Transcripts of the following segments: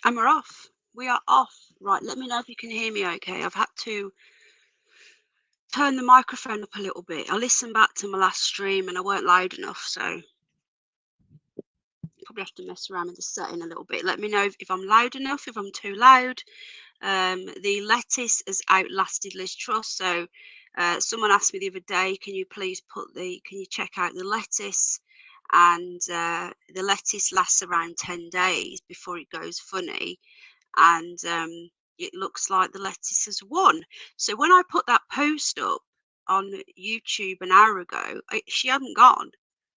And we're off. We are off. Right, let me know if you can hear me okay. I've had to turn the microphone up a little bit. I listened back to my last stream and I weren't loud enough, so probably have to mess around with the setting a little bit. Let me know if I'm loud enough, if I'm too loud. The lettuce has outlasted Liz Truss, so someone asked me the other day, can you check out the lettuce? And the lettuce lasts around 10 days before it goes funny. And it looks like the lettuce has won. So when I put that post up on YouTube an hour ago, she hadn't gone.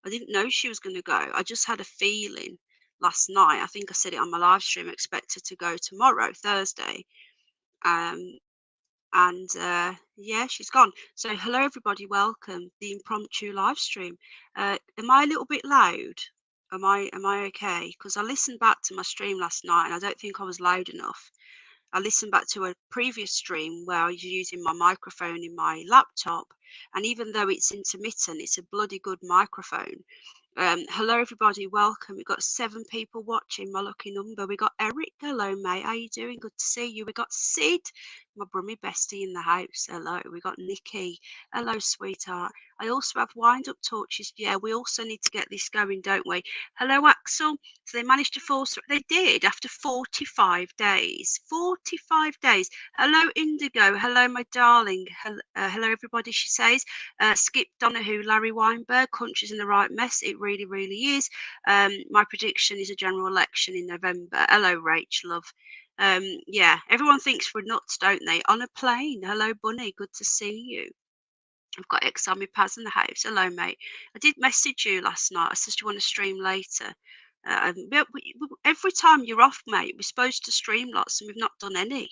I didn't know she was going to go. I just had a feeling last night. I think I said it on my live stream. I expect her to go tomorrow, Thursday. Um, and yeah, she's gone. So hello, everybody. Welcome the impromptu live stream. Am I a little bit loud? Am I okay? Because I listened back to my stream last night, and I don't think I was loud enough. I listened back to a previous stream where I was using my microphone in my laptop, and even though it's intermittent, it's a bloody good microphone. Hello everybody, welcome. We've got 7 people watching, my lucky number. We got Eric. Hello mate, how you doing? Good to see you. We got Sid, my brummy bestie in the house. Hello. We got Nikki. Hello sweetheart. I also have wind up torches. Yeah, we also need to get this going, don't we? Hello Axel. So they managed to force. They did after 45 days. 45 days. Hello Indigo. Hello my darling. Hello everybody, she says. Skip Donahue, Larry Weinberg, country's in the right mess. It really, really is. My prediction is a general election in November. Hello, Rach, love. Yeah, everyone thinks we're nuts, don't they? On a plane. Hello, Bunny. Good to see you. I've got Exami Paz in the house. Hello, mate. I did message you last night. I said you want to stream later. Every time you're off, mate, we're supposed to stream lots, and we've not done any.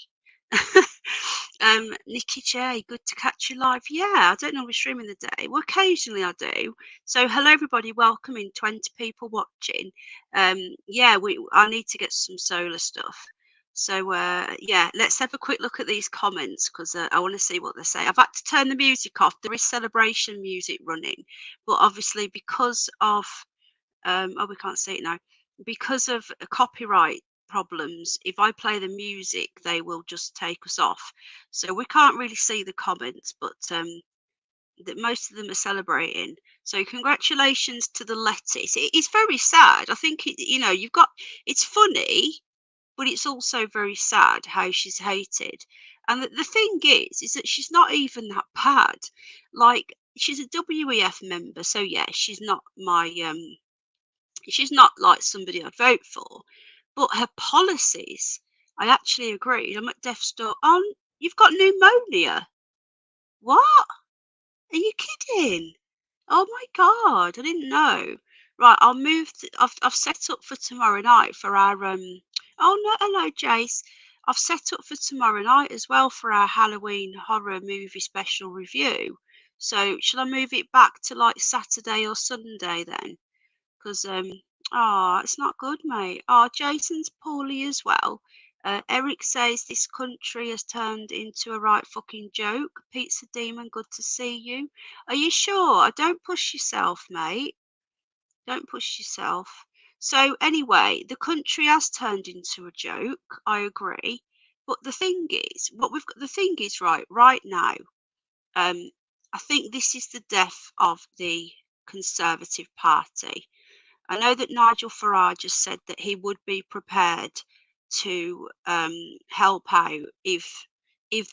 Nikki J, good to catch you live. Yeah, I don't know we're streaming the day. Well, occasionally I do. So hello everybody, welcome in 20 people watching. Yeah, I need to get some solar stuff. So yeah, let's have a quick look at these comments because I want to see what they say. I've had to turn the music off. There is celebration music running, but obviously because of oh, we can't see it now. Because of copyright problems, if I play the music, they will just take us off. So we can't really see the comments, but that most of them are celebrating. So congratulations to the lettuce. It is very sad. I think you've got. It's funny, but it's also very sad how she's hated. And the thing is that she's not even that bad. Like she's a WEF member, so yeah, she's not like somebody I'd vote for, but her policies, I actually agreed. I'm at death's door. Oh, you've got pneumonia. What? Are you kidding? Oh my God, I didn't know. Right, I'll move. I've set up for tomorrow night for our Oh no, hello Jace. I've set up for tomorrow night as well for our Halloween horror movie special review. So shall I move it back to like Saturday or Sunday then? Because it's not good, mate. Jason's poorly as well. Eric says this country has turned into a right fucking joke. Pizza Demon, good to see you. Are you sure? Don't push yourself, mate. Don't push yourself. So anyway, the country has turned into a joke. I agree. But the thing is, right now. Um, I think this is the death of the Conservative Party. I know that Nigel Farage has said that he would be prepared to help out if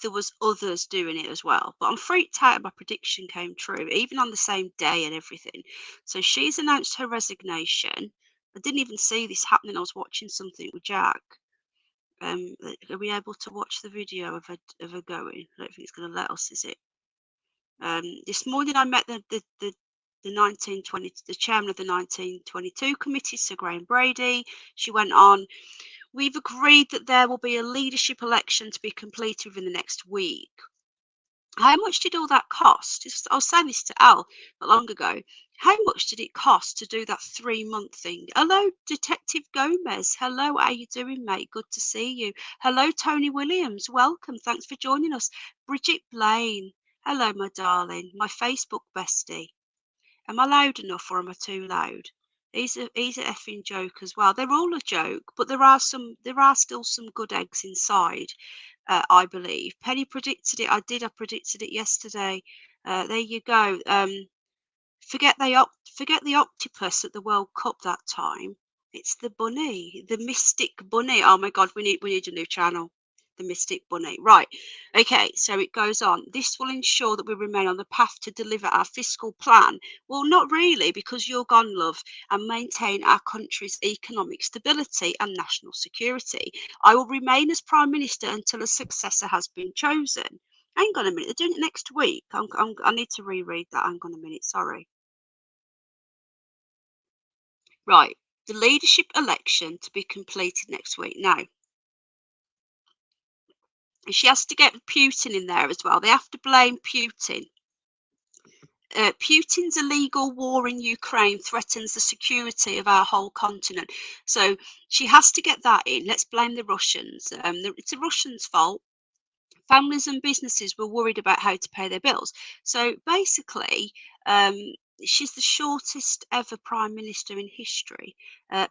there was others doing it as well. But I'm freaked out my prediction came true, even on the same day and everything. So she's announced her resignation. I didn't even see this happening. I was watching something with Jack. Are we able to watch the video of her going? I don't think it's going to let us, is it? This morning I met the chairman of the 1922 committee, Sir Graham Brady. She went on, we've agreed that there will be a leadership election to be completed within the next week. How much did all that cost? I was saying this to Al not long ago. How much did it cost to do that 3-month thing? Hello, Detective Gomez. Hello, how you doing, mate? Good to see you. Hello, Tony Williams. Welcome. Thanks for joining us. Bridget Blaine. Hello, my darling. My Facebook bestie. Am I loud enough or am I too loud? He's a effing joke as well. They're all a joke, but there are still some good eggs inside, I believe. Penny predicted it. I did. I predicted it yesterday. There you go. Forget the octopus at the World Cup that time. It's the bunny, the mystic bunny. Oh my God, we need a new channel. The mystic bunny. Right. Okay, so it goes on. This will ensure that we remain on the path to deliver our fiscal plan. Well, not really, because you're gone, love, and maintain our country's economic stability and national security. I will remain as Prime Minister until a successor has been chosen. Hang on a minute, they're doing it next week. I need to reread that. Hang on a minute, sorry. Right, the leadership election to be completed next week. Now, she has to get Putin in there as well. They have to blame Putin. Putin's illegal war in Ukraine threatens the security of our whole continent. So she has to get that in. Let's blame the Russians. It's the Russians' fault. Families and businesses were worried about how to pay their bills. So basically, um, she's the shortest ever prime minister in history.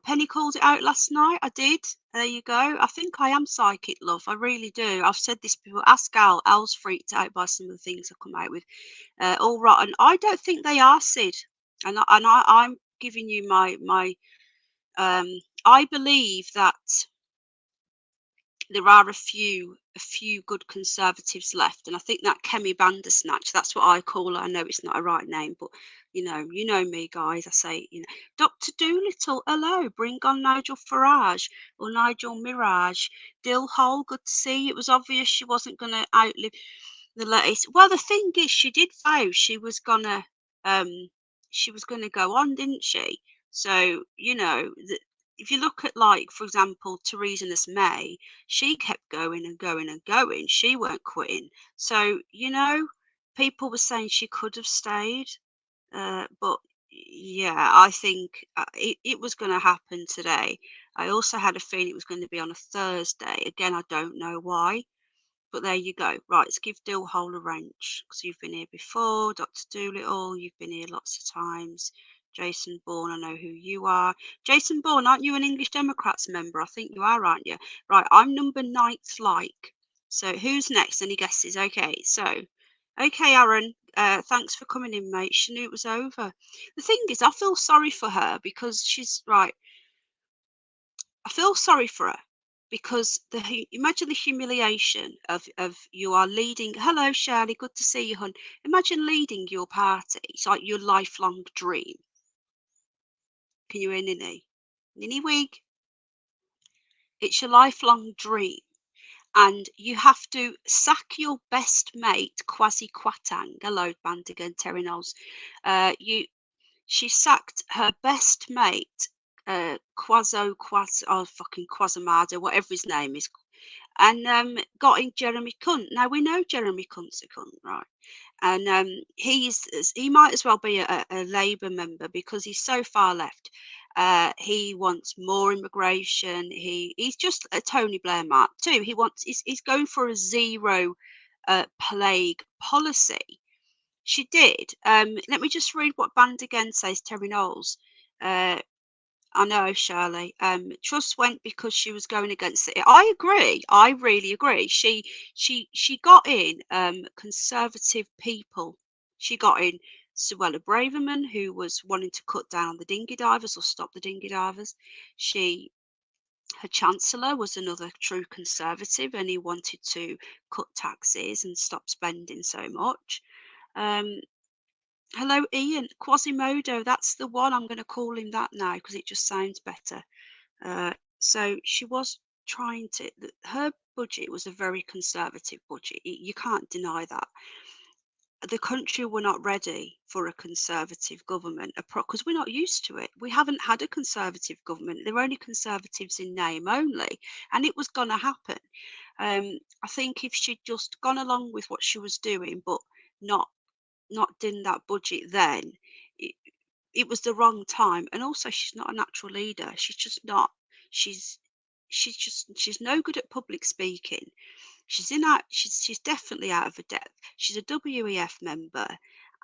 Penny called it out last night. I did. There you go. I think I am psychic, love. I really do. I've said this before. Ask Al. Al's freaked out by some of the things I come out with. All rotten. I don't think they are, Sid. I'm giving you my. I believe that there are a few good conservatives left, and I think that Kemi Bandersnatch, that's what I call her. I know it's not a right name, but you know me, guys. I say, Dr. Doolittle, hello, bring on Nigel Farage or Nigel Mirage. Dill Hole, good to see you. It was obvious she wasn't going to outlive the latest. Well, the thing is, she did vow um she was gonna go on, didn't she? So if you look at, like, for example, Theresa May, she kept going and going and going. She weren't quitting. So people were saying she could have stayed, but yeah, I think it was going to happen today. I also had a feeling it was going to be on a Thursday. Again, I don't know why. But there you go. Right, let's give Dillhole a wrench because you've been here before. Dr. Doolittle, you've been here lots of times. Jason Bourne, I know who you are. Jason Bourne, aren't you an English Democrats member? I think you are, aren't you? Right, I'm number ninth like. So who's next? Any guesses? Okay, Aaron, thanks for coming in, mate. She knew it was over. The thing is, I feel sorry for her because she's right. I feel sorry for her because imagine the humiliation of you are leading. Hello, Shirley. Good to see you, hon. Imagine leading your party. It's like your lifelong dream. Can you hear Ninny? Ninny Wig. It's your lifelong dream, and you have to sack your best mate, Kwasi Kwatang. Hello, Bandigan, Terry Knowles. You She sacked her best mate, oh fucking Quasamada, whatever his name is, and got in Jeremy Cunt. Now we know Jeremy Cunt's a cunt, right? And he might as well be a Labour member because he's so far left. He wants more immigration. He's just a Tony Blair Mark too. He's going for a zero plague policy. She did. Let me just read what Band again says, Terry Knowles. Uh, I know, Shirley. Truss went because she was going against it. I agree. I really agree. She got in conservative people. She got in Suella Braverman, who was wanting to cut down on the dinghy divers or stop the dinghy divers. Her chancellor was another true conservative, and he wanted to cut taxes and stop spending so much. Um, Hello, Ian. Quasimodo, that's the one. I'm going to call him that now because it just sounds better. So she was trying to, her budget was a very conservative budget. You can't deny that. The country were not ready for a conservative government because we're not used to it. We haven't had a conservative government. They're only conservatives in name only, and it was going to happen. I think if she'd just gone along with what she was doing, but not doing that budget then, it, it was the wrong time. And also, she's not a natural leader. She's just not. She's she's no good at public speaking. She's definitely out of her depth. She's a WEF member,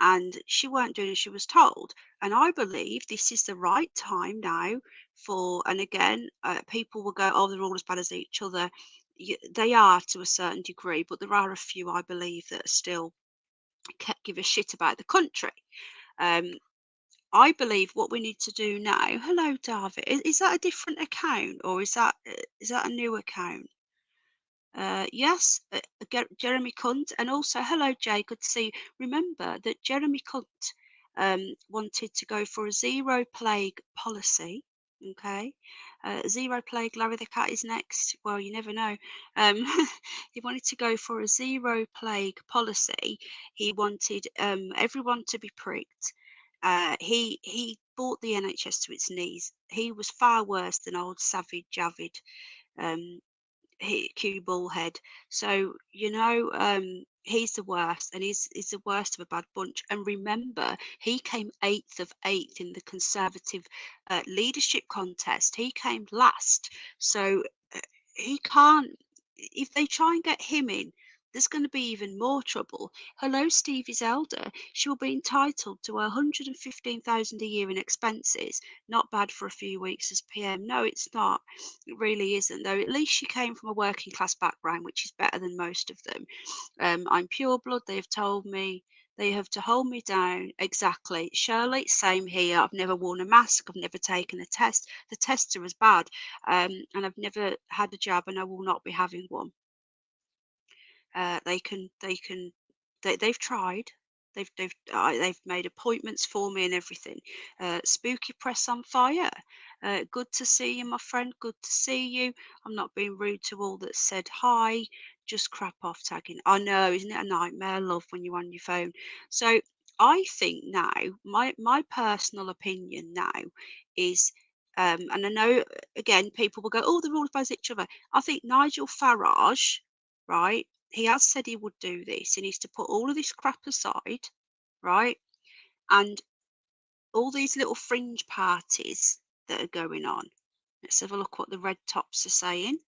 and she weren't doing as she was told. And I believe this is the right time now for, and again, people will go, oh, they're all as bad as each other. They are to a certain degree, but there are a few, I believe, that still give a shit about the country. Um, I believe what we need to do now. Hello, David. Is that a different account, or is that a new account? Yes, Jeremy Cunt, and also hello, Jay. Good to see you. Remember that Jeremy Cunt wanted to go for a zero plague policy. Okay, zero plague. Larry the cat is next. Well, you never know. Um, he wanted to go for a zero plague policy. He wanted everyone to be pricked. He brought the NHS to its knees. He was far worse than old Savage Javid. Um, cue ball head. So, he's the worst, and he's the worst of a bad bunch. And remember, he came eighth in the Conservative leadership contest. He came last. So uh, he can't, if they try and get him in, there's going to be even more trouble. Hello, Stevie's elder. She will be entitled to 115,000 a year in expenses. Not bad for a few weeks as PM. No, it's not. It really isn't, though. At least she came from a working class background, which is better than most of them. I'm pure blood, they have told me. They have to hold me down. Exactly. Shirley, same here. I've never worn a mask. I've never taken a test. The tests are as bad. And I've never had a jab, and I will not be having one. They've tried. They've made appointments for me and everything. Spooky press on fire. Good to see you, my friend. Good to see you. I'm not being rude to all that said hi. Just crap off tagging. I know, isn't it a nightmare, love, when you're on your phone? So I think now, my personal opinion now is, and I know again people will go, oh, they're all about each other. I think Nigel Farage, right? He has said he would do this. He needs to put all of this crap aside, right? And all these little fringe parties that are going on. Let's have a look what the red tops are saying.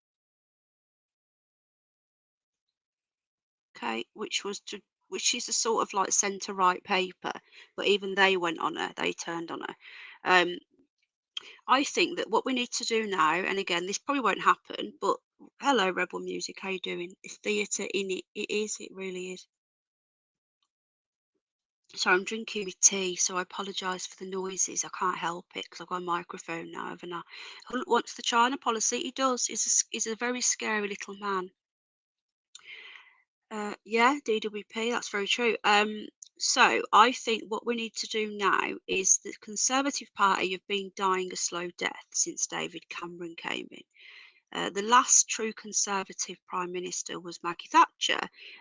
Okay, which is a sort of like centre right paper, but even they went on her. They turned on her. Um, I think that what we need to do now, and again, this probably won't happen, but hello, Rebel Music, how you doing? It's theatre in it. It is. It really is. So I'm drinking my tea, so I apologise for the noises. I can't help it because I've got a microphone now, haven't I? Hunt wants the China policy. He does. He's a very scary little man. Yeah, DWP. That's very true. So I think what we need to do now is the Conservative Party have been dying a slow death since David Cameron came in. The last true Conservative Prime Minister was Maggie Thatcher.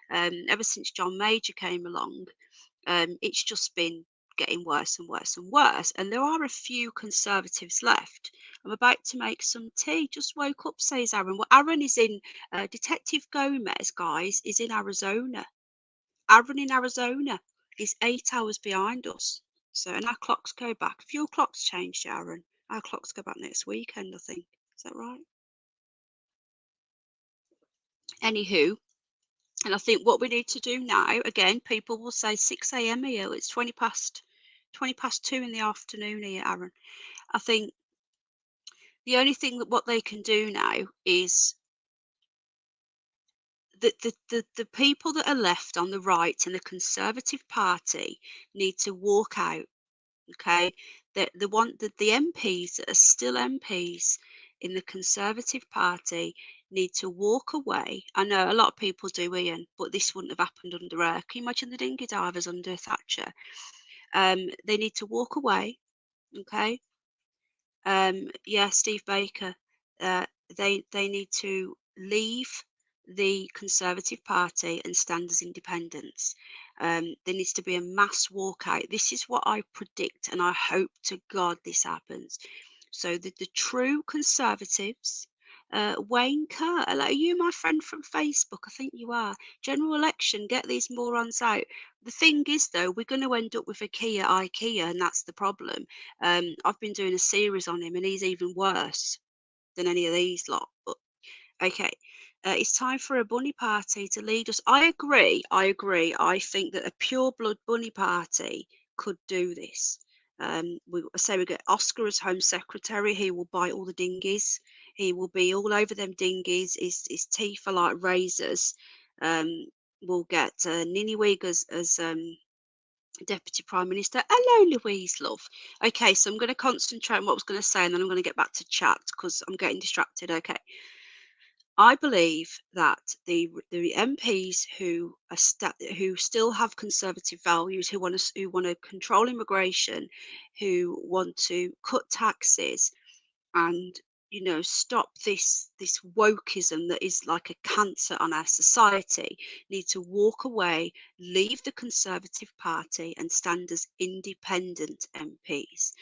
Ever since John Major came along, it's just been getting worse and worse and worse. And there are a few Conservatives left. I'm about to make some tea. Just woke up, says Aaron. Well, Aaron is in, Detective Gomez, guys, is in Arizona. Aaron in Arizona is 8 hours behind us. So, and our clocks go back. If your clocks changed, Aaron, our clocks go back next weekend, I think. Is that right? Anywho, and I think what we need to do now, again, people will say 6 a.m. here. It's 20 past 2 in the afternoon here, Aaron. I think the only thing that what they can do now is the people that are left on the right in the Conservative Party need to walk out. Okay, the MPs that are still MPs in the Conservative Party need to walk away. I know a lot of people do, Ian, but this wouldn't have happened under her. Can you imagine the dinghy divers under Thatcher? They need to walk away. Okay. Yeah, Steve Baker. They need to leave the Conservative Party and stand as independents. There needs to be a mass walkout. This is what I predict, and I hope to God this happens. So the true Conservatives, Wayne Kerr, are you my friend from Facebook? I think you are. General election, get these morons out. The thing is, though, we're going to end up with a IKEA, and that's the problem. I've been doing a series on him, and he's even worse than any of these lot. But okay. It's time for a bunny party to lead us. I agree. I agree. I think that a pure blood bunny party could do this. We get Oscar as Home Secretary. He will buy all the dinghies. He will be all over them dinghies. His teeth are like razors. Um, we'll get Niniwig as Deputy Prime Minister. Hello, Louise, love. Okay, so I'm going to concentrate on what I was going to say, and then I'm going to get back to chat because I'm getting distracted. Okay. I believe that the MPs who still have conservative values, who want to control immigration, who want to cut taxes, and stop this wokeism that is like a cancer on our society, need to walk away, leave the Conservative Party and stand as independent MPs.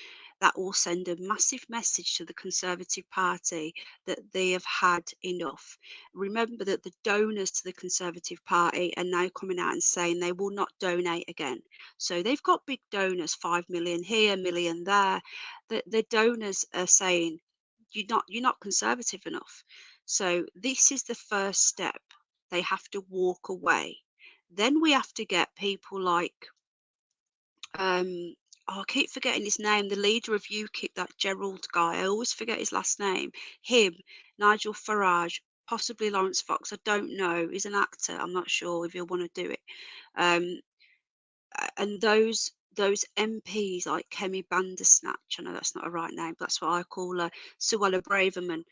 That will send a massive message to the Conservative Party that they have had enough. Remember that the donors to the Conservative Party are now coming out and saying they will not donate again. So they've got big donors, 5 million here, million there. The donors are saying you're not conservative enough. So this is the first step. They have to walk away. Then we have to get people like I keep forgetting his name, the leader of UKIP, that Gerald guy. I always forget his last name. Him, Nigel Farage, possibly Lawrence Fox. I don't know. He's an actor. I'm not sure if he'll want to do it. Um, and those MPs like Kemi Bandersnatch, I know that's not a right name, but that's what I call her, Suella Braverman,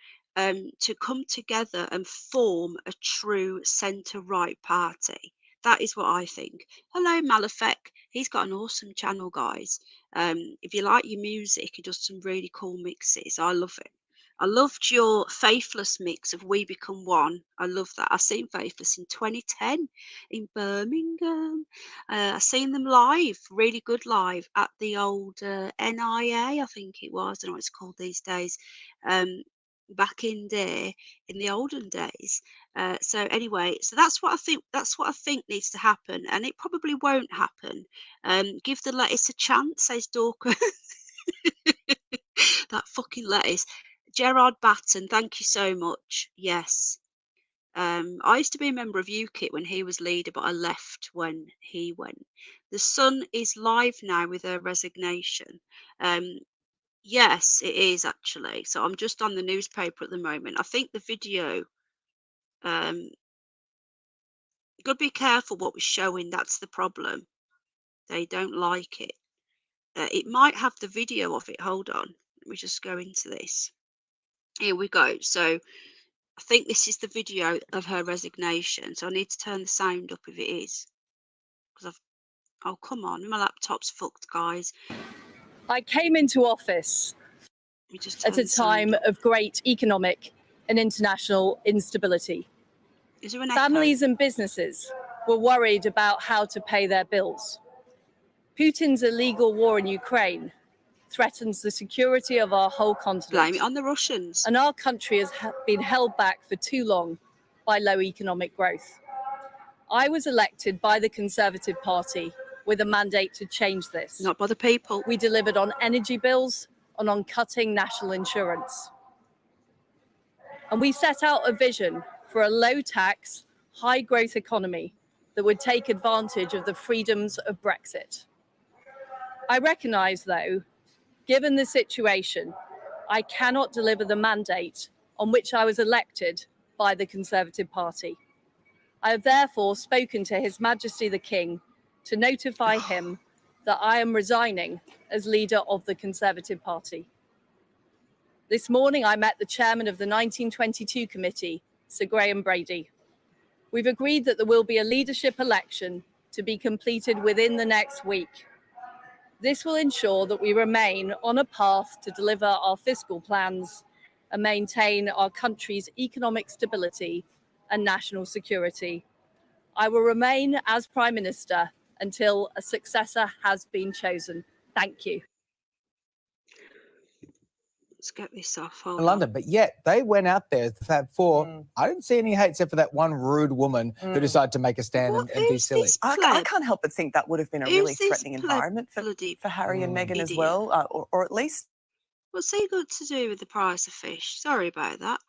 to come together and form a true centre-right party. That is what I think. Hello, Malefek. He's got an awesome channel, guys. If you like your music, he does some really cool mixes. I love it. I loved your Faithless mix of We Become One. I love that. I seen Faithless in 2010 in Birmingham. I seen them live, really good live at the old NIA, I think it was. I don't know what it's called these days. Um, Back in there, in the olden days. So anyway, so that's what I think. That's what I think needs to happen, and it probably won't happen. Give the lettuce a chance, says Dorcas. That fucking lettuce. Gerard Batten, thank you so much. Yes. I used to be a member of UKIP when he was leader, but I left when he went. The Sun is live now with her resignation. Um, yes, it is actually. So I'm just on the newspaper at the moment. I think the video, got to be careful what we're showing. That's the problem. They don't like it. It might have the video of it. Hold on. Let me just go into this. Here we go. So I think this is the video of her resignation. So I need to turn the sound up if it is. Because oh, come on. My laptop's fucked, guys. I came into office at a time of great economic and international instability. Is there an Families and businesses were worried about how to pay their bills. Putin's illegal war in Ukraine threatens the security of our whole continent. Blame it on the Russians. And our country has been held back for too long by low economic growth. I was elected by the Conservative Party with a mandate to change this. Not by the people. We delivered on energy bills and on cutting national insurance. And we set out a vision for a low-tax, high-growth economy that would take advantage of the freedoms of Brexit. I recognise, though, given the situation, I cannot deliver the mandate on which I was elected by the Conservative Party. I have therefore spoken to His Majesty the King to notify him that I am resigning as leader of the Conservative Party. This morning, I met the chairman of the 1922 committee, Sir Graham Brady. We've agreed that there will be a leadership election to be completed within the next week. This will ensure that we remain on a path to deliver our fiscal plans and maintain our country's economic stability and national security. I will remain as Prime Minister until a successor has been chosen. Thank you. Let's get this off. Hold in London, on. but yet they went out there, the Fab Four. I didn't see any hate except for that one rude woman who decided to make a stand and be silly. I can't help but think that would have been a really threatening environment for Harry and Meghan as well, or at least What's he got to do with the price of fish? Sorry about that.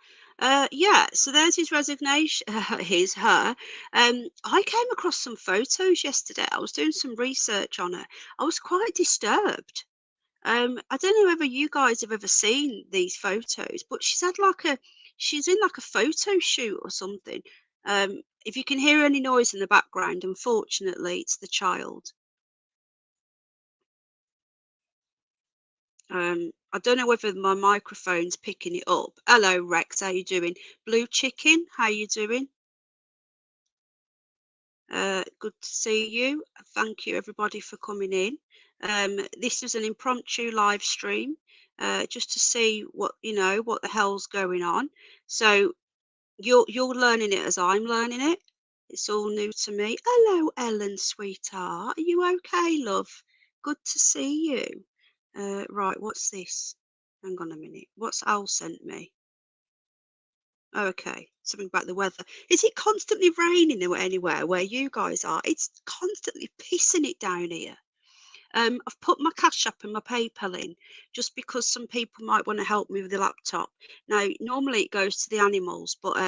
Yeah, so there's his resignation, his, her. I came across some photos yesterday. I was doing some research on her. I was quite disturbed. I don't know whether you guys have ever seen these photos, but she's in like a photo shoot or something. If you can hear any noise in the background, unfortunately, it's the child. I don't know whether my microphone's picking it up. Hello, Rex. How you doing? Blue Chicken, how you doing? Good to see you. Thank you, everybody, for coming in. This is an impromptu live stream, just to see what what the hell's going on. So you're learning it as I'm learning it. It's all new to me. Hello, Ellen, sweetheart. Are you okay, love? Good to see you. Right, what's this? Hang on a minute. What's Al sent me? Oh, okay, something about the weather. Is it constantly raining anywhere where you guys are? It's constantly pissing it down here. I've put my Cash App and my PayPal in just because some people might want to help me with the laptop. Now, normally it goes to the animals, but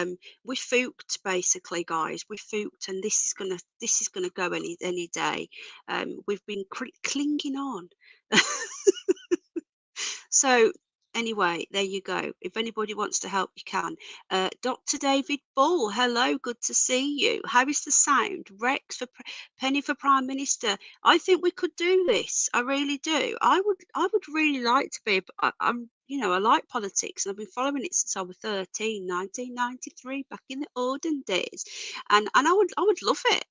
we fooked basically, guys. We fooked, and this is gonna go any day. We've been clinging on. So anyway, there you go. If anybody wants to help, you can. Dr. David Ball, hello, good to see you. How is the sound? Rex for Penny for Prime Minister. I think we could do this. I really do. I would really like to be. I'm I like politics and I've been following it since I was 13, 1993, back in the olden days, and I would love it.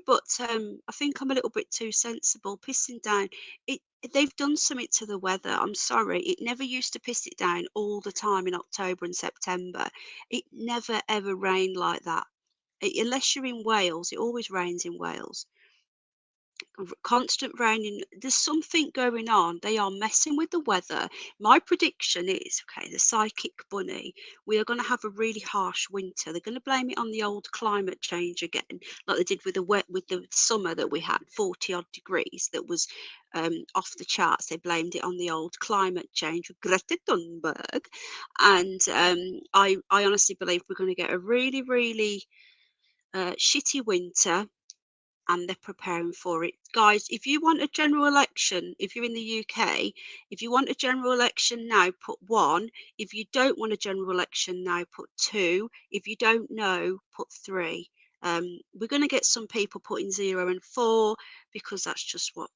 But I think I'm a little bit too sensible. Pissing down, it they've done something to the weather. I'm sorry, it never used to piss it down all the time in October and September. It never ever rained like that. Unless you're in Wales, it always rains in Wales. Constant raining. There's something going on. They are messing with the weather. My prediction is, okay, the psychic bunny, we are going to have a really harsh winter. They're going to blame it on the old climate change again, like they did with the summer that we had, 40 odd degrees, that was off the charts. They blamed it on the old climate change with Greta Thunberg. And I honestly believe we're going to get a really, really shitty winter, and they're preparing for it. Guys, if you want a general election, if you're in the UK, if you want a general election now, put 1. If you don't want a general election now, put 2. If you don't know, put 3. We're going to get some people putting 0 and 4 because that's just what.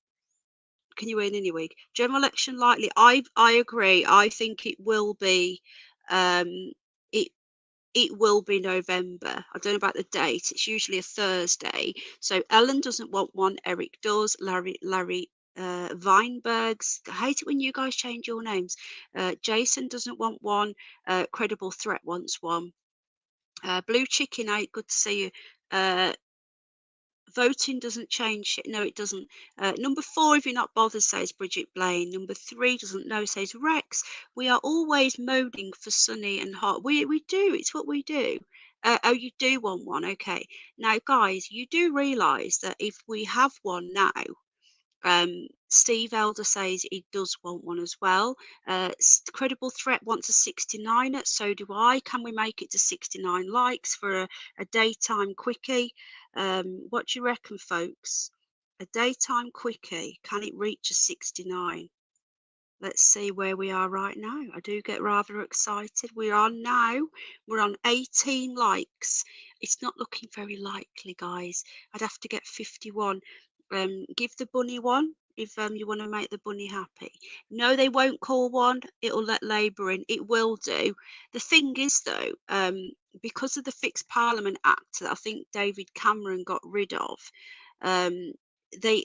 Can you win any week? General election likely. I agree. I think it will be. It it will be November. I don't know about the date. It's usually a Thursday. So Ellen doesn't want one. Eric does. Larry Weinbergs. I hate it when you guys change your names. Jason doesn't want one. Credible Threat wants one. Blue Chicken, good to see you. Voting doesn't change shit. No, it doesn't. Number 4, if you're not bothered, says Bridget Blaine. Number 3 doesn't know, says Rex. We are always moaning for sunny and hot. We do. It's what we do. Oh, you do want one. Okay. Now, guys, you do realise that if we have one now, Steve Elder says he does want one as well. Credible Threat wants a 69. So do I. Can we make it to 69 likes for a daytime quickie? What do you reckon, folks? A daytime quickie, can it reach a 69? Let's see where we are right now. I do get rather excited. We're on 18 likes. It's not looking very likely, guys. I'd have to get 51. Give the bunny one if you want to make the bunny happy. No, they won't call one. It'll let Labour in. It will do. The thing is, though, because of the Fixed Parliament Act that I think David Cameron got rid of, they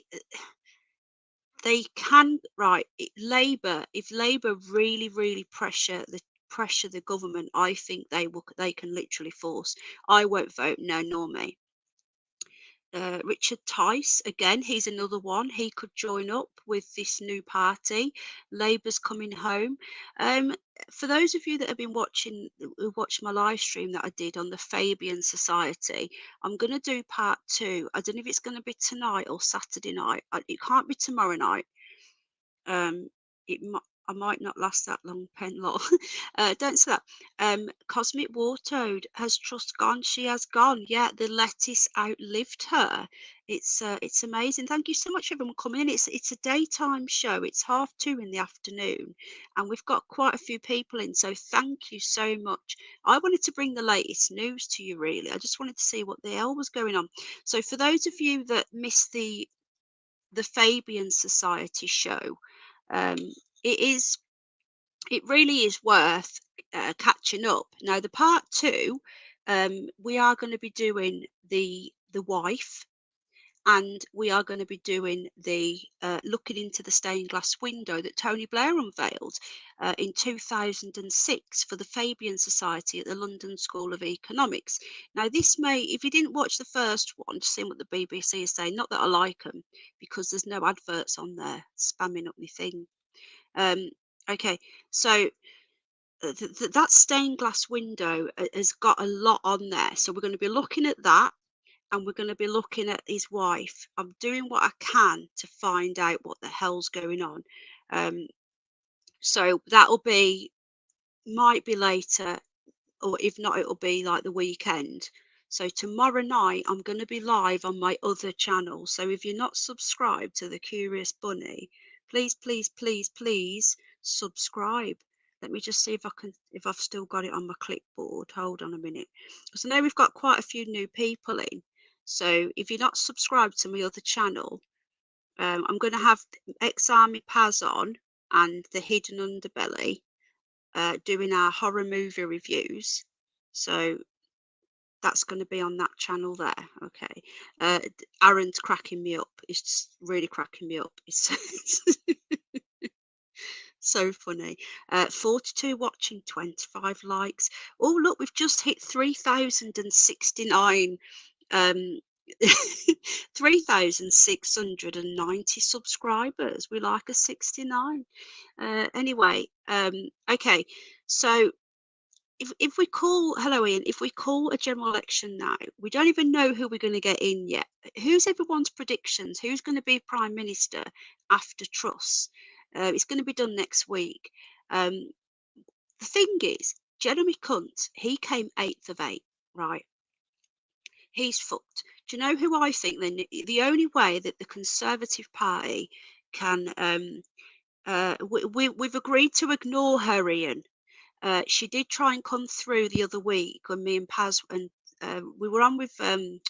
can, right. Labour, if Labour really pressure the government, I think they can literally force. I won't vote, no, nor me. Richard Tice, again, he's another one. He could join up with this new party. Labour's coming home. For those of you that have been who watched my live stream that I did on the Fabian Society, I'm going to do part 2. I don't know if it's going to be tonight or Saturday night. It can't be tomorrow night. It might. I might not last that long, Penlaw. Don't say that. Cosmic War Toad, has Truss gone? She has gone. Yeah, the lettuce outlived her. It's amazing. Thank you so much everyone coming in. It's a daytime show. It's 2:30 in the afternoon, and we've got quite a few people in. So thank you so much. I wanted to bring the latest news to you. Really, I just wanted to see what the hell was going on. So for those of you that missed the Fabian Society show, um, it is it really is worth catching up. Now, the part two, we are going to be doing the wife, and we are going to be doing the looking into the stained glass window that Tony Blair unveiled in 2006 for the Fabian Society at the London School of Economics. Now, this may, if you didn't watch the first one, just seeing what the BBC is saying, not that I like them, because there's no adverts on there spamming up my thing. Okay, so that stained glass window has got a lot on there. So we're going to be looking at that, and we're going to be looking at his wife. I'm doing what I can to find out what the hell's going on. So that'll be, might be later, or if not, it'll be like the weekend. So tomorrow night, I'm going to be live on my other channel. So if you're not subscribed to the Curious Bunny, please, please, please, please subscribe. Let me just see if I've still got it on my clipboard. Hold on a minute. Because I know we've got quite a few new people in. So if you're not subscribed to my other channel, I'm going to have Ex-Army Paz on and the Hidden Underbelly doing our horror movie reviews. So that's going to be on that channel there. Okay. Aaron's cracking me up. It's just really cracking me up. It's so funny. 42 watching, 25 likes. Oh, look, we've just hit 3,069 3,690 subscribers. We like a 69. Anyway, okay, so if we call, hello Ian, if we call a general election now, we don't even know who we're going to get in yet. Who's everyone's predictions? Who's going to be Prime Minister after Truss? It's going to be done next week. The thing is, Jeremy Cunt, he came 8th of 8, right? He's fucked. Do you know who I think then? The only way that the Conservative Party can, we've agreed to ignore her, Ian. She did try and come through the other week when me and Paz and we were on with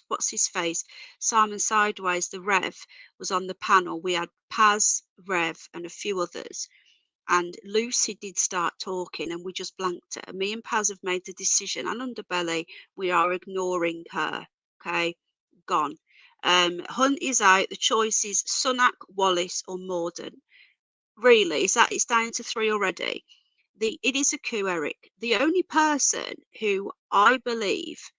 what's his face, Simon Sideways. The Rev was on the panel. We had Paz, Rev, and a few others. And Lucy did start talking, and we just blanked her. Me and Paz have made the decision, and Underbelly, we are ignoring her. Okay, gone. Hunt is out. The choice is Sunak, Wallace, or Morden. Really, is that it's down to 3 already? It is a coup, Eric. The only person who I believe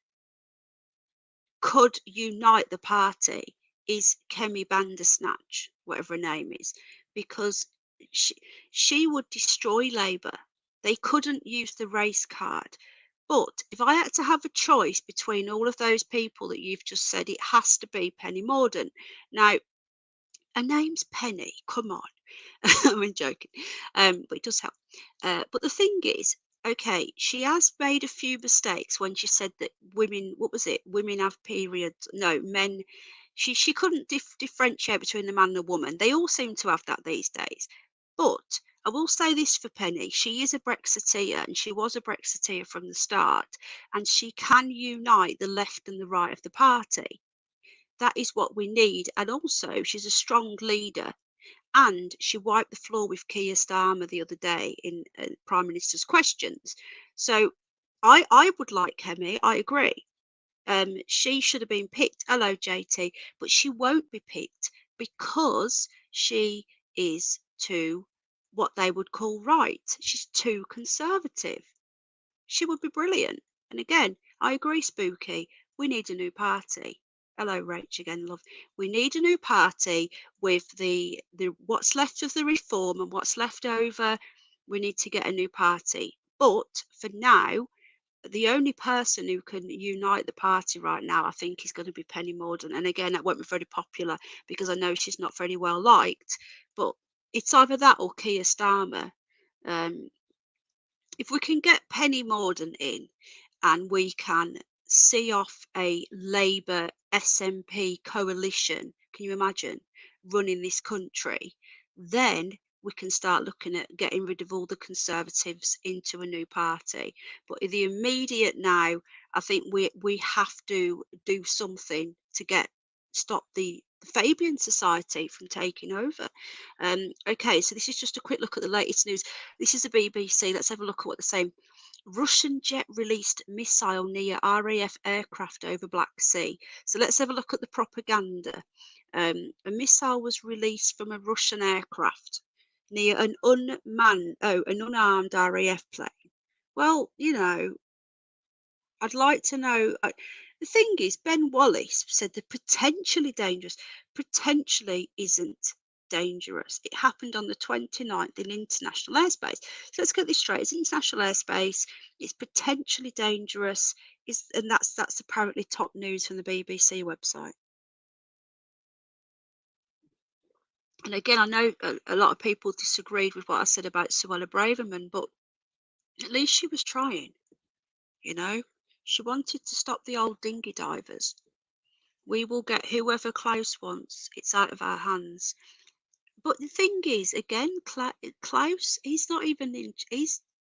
could unite the party is Kemi Bandersnatch, whatever her name is, because she would destroy Labour. They couldn't use the race card. But if I had to have a choice between all of those people that you've just said, it has to be Penny Mordaunt. Now, her name's Penny. Come on. I'm joking. But it does help. But the thing is, okay, she has made a few mistakes when she said that women, what was it? Women have periods. No, men. She couldn't differentiate between the man and the woman. They all seem to have that these days. But I will say this for Penny. She is a Brexiteer, and she was a Brexiteer from the start. And she can unite the left and the right of the party. That is what we need. And also, she's a strong leader. And she wiped the floor with Keir Starmer the other day in Prime Minister's questions. So I would like Kemi. I agree. She should have been picked. Hello, JT. But she won't be picked because she is too, what they would call right. She's too conservative. She would be brilliant. And again, I agree, Spooky. We need a new party. Hello, Rach again, love. We need a new party with the what's left of the reform and what's left over. We need to get a new party. But for now, the only person who can unite the party right now, I think, is going to be Penny Mordaunt. And again, that won't be very popular because I know she's not very well liked. But it's either that or Keir Starmer. If we can get Penny Mordaunt in and we can see off a Labour SNP coalition, can you imagine running this country? Then we can start looking at getting rid of all the Conservatives into a new party. But in the immediate now, I think we have to do something to stop the Fabian Society from taking over. Okay, so this is just a quick look at the latest news. This is the BBC. Let's have a look at what they're saying. Russian jet released missile near RAF aircraft over Black Sea. So let's have a look at the propaganda. A missile was released from a Russian aircraft near an unarmed RAF plane. Well, I'd like to know. The thing is, Ben Wallace said the potentially dangerous potentially isn't dangerous. It happened on the 29th in international airspace. So let's get this straight. It's international airspace. It's potentially dangerous. And that's apparently top news from the BBC website. And again, I know a lot of people disagreed with what I said about Suella Braverman, but at least she was trying. She wanted to stop the old dinghy divers. We will get whoever Klaus wants. It's out of our hands. But the thing is, again, Klaus, he's not even in.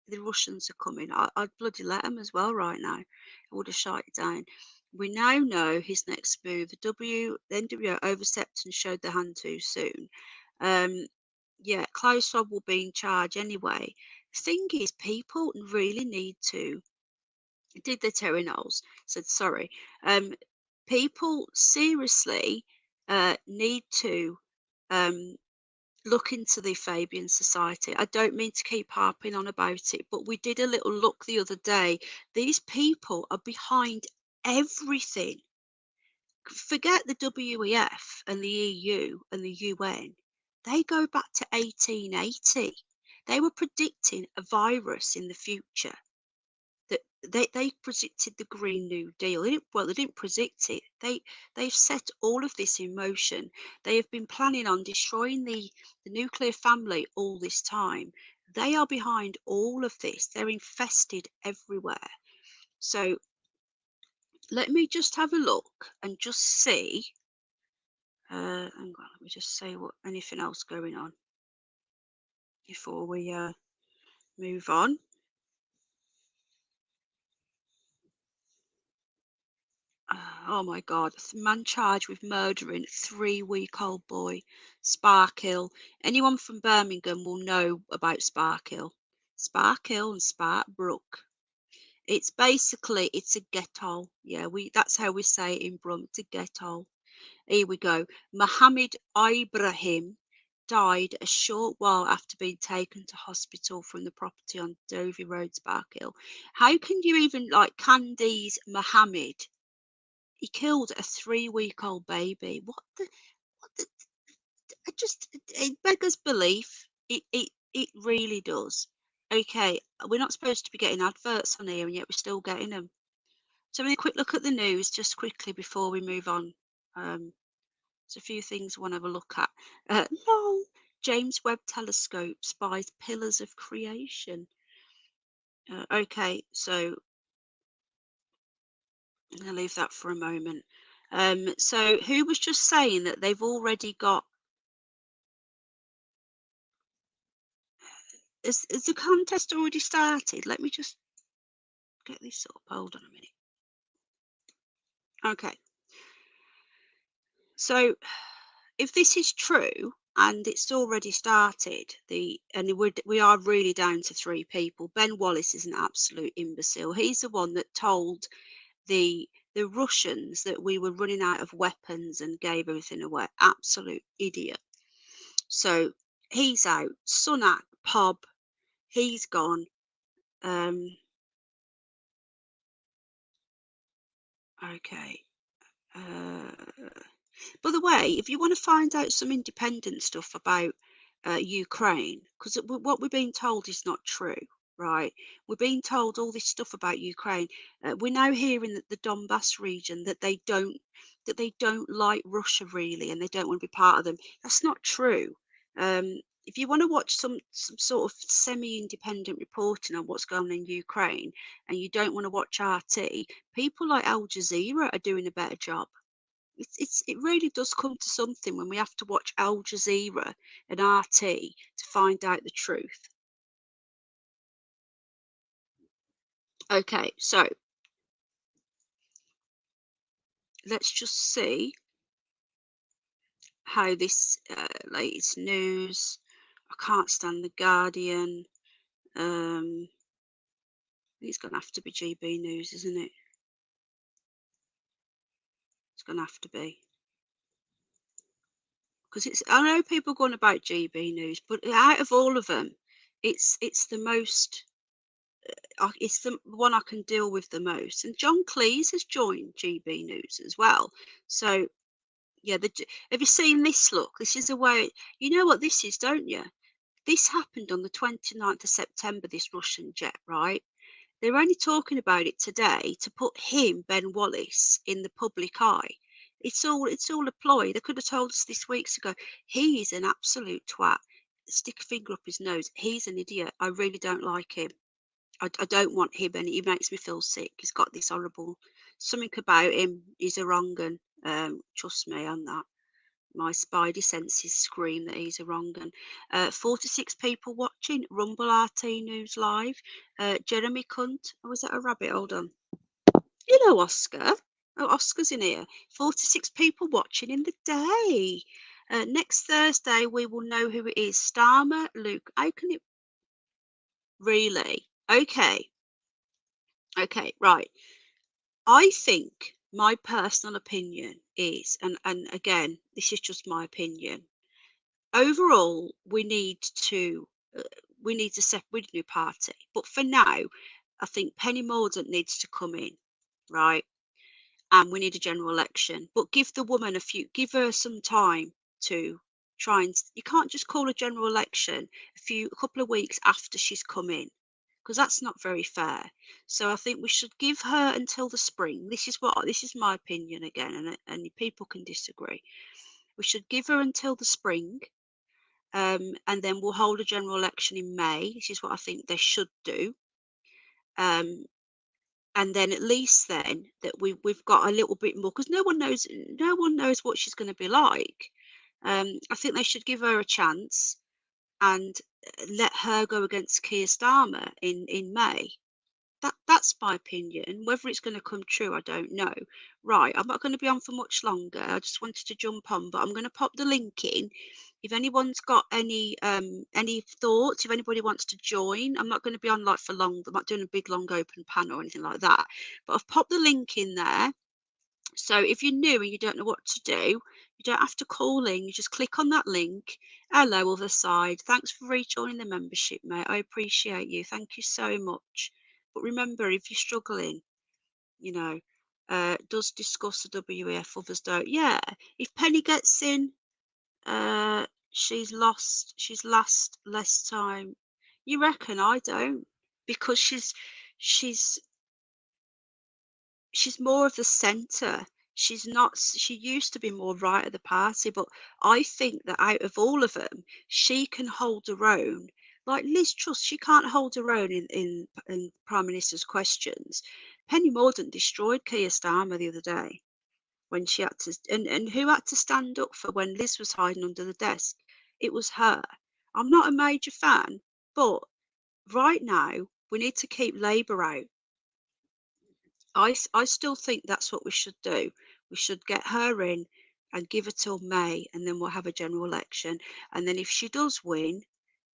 The Russians are coming. I'd bloody let them as well right now. I would have shot it down. We now know his next move. The NWO overstepped and showed their hand too soon. Yeah, Klaus will be in charge anyway. The thing is, people really need to. Did the Terry Knowles said sorry. People seriously need to look into the Fabian Society. I don't mean to keep harping on about it, but we did a little look the other day. These people are behind everything. Forget the WEF and the EU and the UN. They go back to 1880. They were predicting a virus in the future. They predicted the Green New Deal. They didn't predict it. They've set all of this in motion. They have been planning on destroying the nuclear family all this time. They are behind all of this. They're infested everywhere. So let me just have a look and just see. Hang on, let me just see what anything else going on before we move on. Oh my God, man charged with murdering 3-week-old boy. Sparkhill. Anyone from Birmingham will know about Sparkhill. Sparkhill and Sparkbrook. It's a ghetto. Yeah, that's how we say it in Brum. It's a ghetto. Here we go. Mohammed Ibrahim died a short while after being taken to hospital from the property on Dovey Road, Sparkhill. How can you even like Candice Mohammed? He killed a 3-week-old baby. What the? It beggars belief. It really does. Okay, we're not supposed to be getting adverts on here, and yet we're still getting them. So, having a quick look at the news just quickly before we move on. There's a few things I want to have a look at. Lol, James Webb Telescope spies pillars of creation. Okay, so I'm going to leave that for a moment. So who was just saying that they've already got? Is the contest already started? Let me just get this up. Hold on a minute. Okay. So if this is true and it's already started, we are really down to 3 people. Ben Wallace is an absolute imbecile. He's the one that told the Russians that we were running out of weapons and gave everything away. Absolute idiot. So he's out. Sunak, Pob, he's gone. Okay. By the way, if you want to find out some independent stuff about Ukraine, because what we're being told is not true, right? We're being told all this stuff about Ukraine. We're now hearing that the Donbass region that they don't like Russia really, and they don't want to be part of them. That's not true. if you want to watch some sort of semi-independent reporting on what's going on in Ukraine, and you don't want to watch RT, people like Al Jazeera are doing a better job. It really does come to something when we have to watch Al Jazeera and RT to find out the truth. Okay, so let's just see how this latest news. I can't stand the Guardian. I think it's going to have to be GB News, isn't it? It's going to have to be. Because I know people are going about GB News, but out of all of them, it's the most, it's the one I can deal with the most. And John Cleese has joined GB News as well. So yeah, have you seen this? Look, this is a way. You know what this is, don't you? This happened on the 29th of September. This Russian jet, right? They're only talking about it today to put him, Ben Wallace, in the public eye. It's all a ploy. They could have told us this weeks ago. He is an absolute twat. Stick a finger up his nose. He's an idiot. I really don't like him. I don't want him, and he makes me feel sick. He's got this horrible something about him. He's a wrong un. Trust me on that. My spidey senses scream that he's a wrong un. 46 people watching Rumble RT News Live. Jeremy Cunt. Oh, is that a rabbit? Hold on. You know Oscar. Oh, Oscar's in here. 46 people watching in the day. Next Thursday, we will know who it is. Starmer, Luke. How can it really? Okay. Okay, right. I think my personal opinion is, and again, this is just my opinion. Overall, we need to set with a new party. But for now, I think Penny Mordaunt needs to come in, right? And we need a general election. But give the woman give her some time to try and. You can't just call a general election a couple of weeks after she's come in, because that's not very fair. So I think we should give her until the spring. This is my opinion again, and people can disagree. We should give her until the spring. And then we'll hold a general election in May. This is what I think they should do. Um, and then at least then that we've got a little bit more, because no one knows what she's going to be like. I think they should give her a chance and let her go against Keir Starmer in May. That's my opinion. Whether it's going to come true, I don't know. Right, I'm not going to be on for much longer. I just wanted to jump on, but I'm going to pop the link in. If anyone's got any thoughts, if anybody wants to join, I'm not going to be on like for long. I'm not doing a big long open panel or anything like that. But I've popped the link in there. So if you're new and you don't know what to do, you don't have to call in. You just click on that link. Hello, other side. Thanks for rejoining the membership, mate. I appreciate you. Thank you so much. But remember, if you're struggling, does discuss the WEF, others don't. Yeah, if Penny gets in, she's last less time. You reckon? I don't, because she's more of the centre. She's not. She used to be more right of the party, but I think that out of all of them, she can hold her own. Like Liz Truss, she can't hold her own in Prime Minister's questions. Penny Mordaunt destroyed Keir Starmer the other day when she had to, and who had to stand up for when Liz was hiding under the desk? It was her. I'm not a major fan, but right now we need to keep Labour out. I still think that's what we should do. We should get her in and give her till May, and then we'll have a general election. And then if she does win,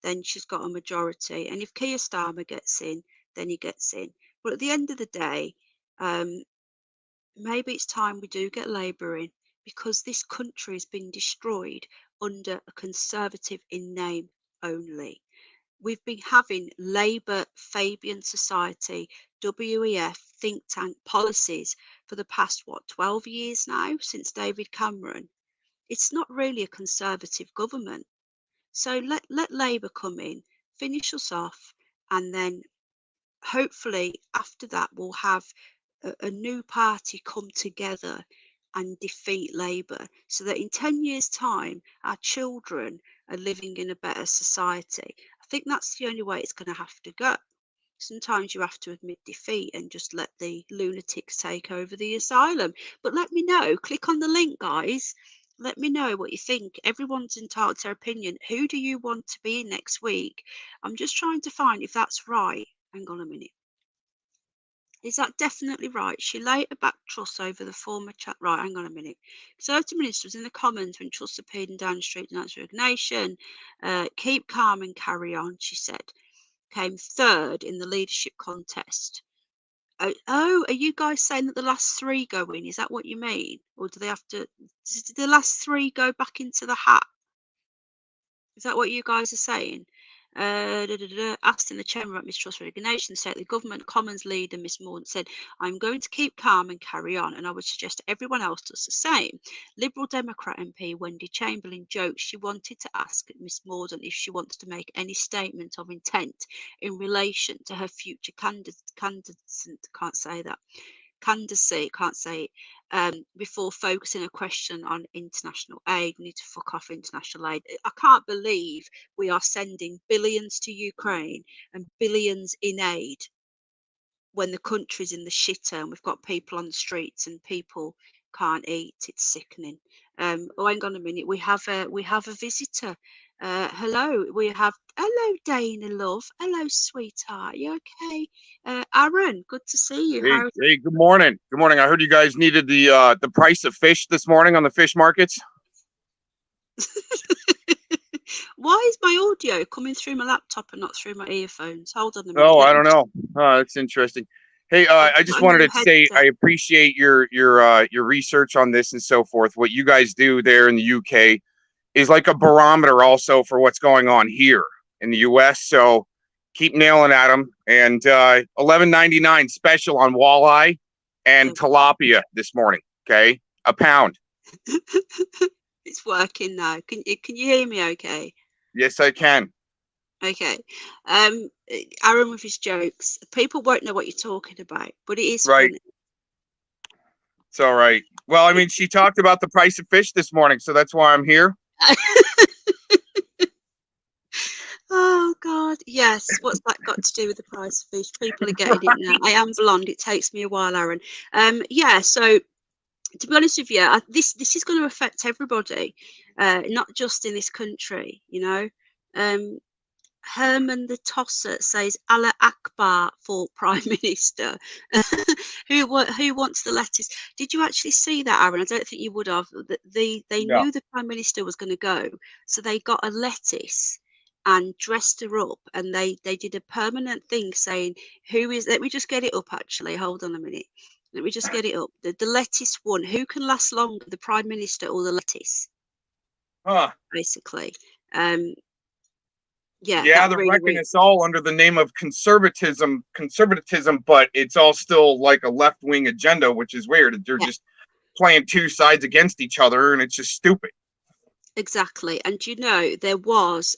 then she's got a majority. And if Keir Starmer gets in, then he gets in. But at the end of the day, maybe it's time we do get Labour in, because this country has been destroyed under a Conservative in name only. We've been having Labour, Fabian Society, WEF, think tank policies for the past, 12 years now, since David Cameron. It's not really a Conservative government. So let Labour come in, finish us off, and then hopefully after that we'll have a new party come together and defeat Labour, so that in 10 years' time, our children and living in a better society. I think that's the only way it's going to have to go. Sometimes you have to admit defeat and just let the lunatics take over the asylum. But let me know. Click on the link, guys. Let me know what you think. Everyone's entitled to their opinion. Who do you want to be in next week? I'm just trying to find if that's right. Hang on a minute. Is that definitely right? She later backed Truss over the former chat. Right, hang on a minute. Conservative minister was in the Commons when Truss appeared in Downing Street and answered resignation. Keep calm and carry on, she said. Came third in the leadership contest. Oh, are you guys saying that the last three go in? Is that what you mean? Or do they have to, did the last three go back into the hat? Is that what you guys are saying? Asked in the chamber about Miss Truss' resignation, said the government Commons leader, Miss Morgan, said, I'm going to keep calm and carry on, and I would suggest everyone else does the same. Liberal Democrat MP Wendy Chamberlain joked she wanted to ask Miss Morden if she wants to make any statement of intent in relation to her future candidacy, before focusing a question on international aid. We need to fuck off international aid. I can't believe we are sending billions to Ukraine and billions in aid when the country's in the shitter and we've got people on the streets and people can't eat. It's sickening. Oh, hang on a minute. We have a visitor. Hello, hello, Dana, love. Hello, sweetheart. You okay? Aaron, good to see you. Hey, good morning. Good morning. I heard you guys needed the price of fish this morning on the fish markets. Why is my audio coming through my laptop and not through my earphones? Hold on a minute. Oh, I don't know. That's interesting. Hey, I just wanted to say I appreciate your research on this and so forth. What you guys do there in the UK is like a barometer also for what's going on here in the US. So keep nailing at them. And $11.99 special on walleye and tilapia this morning. Okay, a pound. It's working now. Can you hear me? Okay. Yes, I can. Okay. Aaron with his jokes. People won't know what you're talking about, but it is right. Funny. It's all right. Well, I mean, she talked about the price of fish this morning, so that's why I'm here. Oh God, yes. What's that got to do with the price of fish? People are getting it now. I am blonde. It takes me a while, Aaron. Yeah. So to be honest with you, this is going to affect everybody, not just in this country. You know, Herman the Tosser says Allah Akbar for Prime Minister. who wants the lettuce? Did you actually see that, Aaron? I don't think you would have. They No. knew the Prime Minister was going to go, so they got a lettuce and dressed her up, and they did a permanent thing saying, "Who is?" Let me just get it up. Actually, hold on a minute. Let me just get it up. The lettuce one. Who can last longer, the Prime Minister or the lettuce? Huh. Basically. Yeah, they're wrecking us all under the name of conservatism, but it's all still like a left-wing agenda, which is weird. They're just playing two sides against each other, and it's just stupid. Exactly. And you know, there was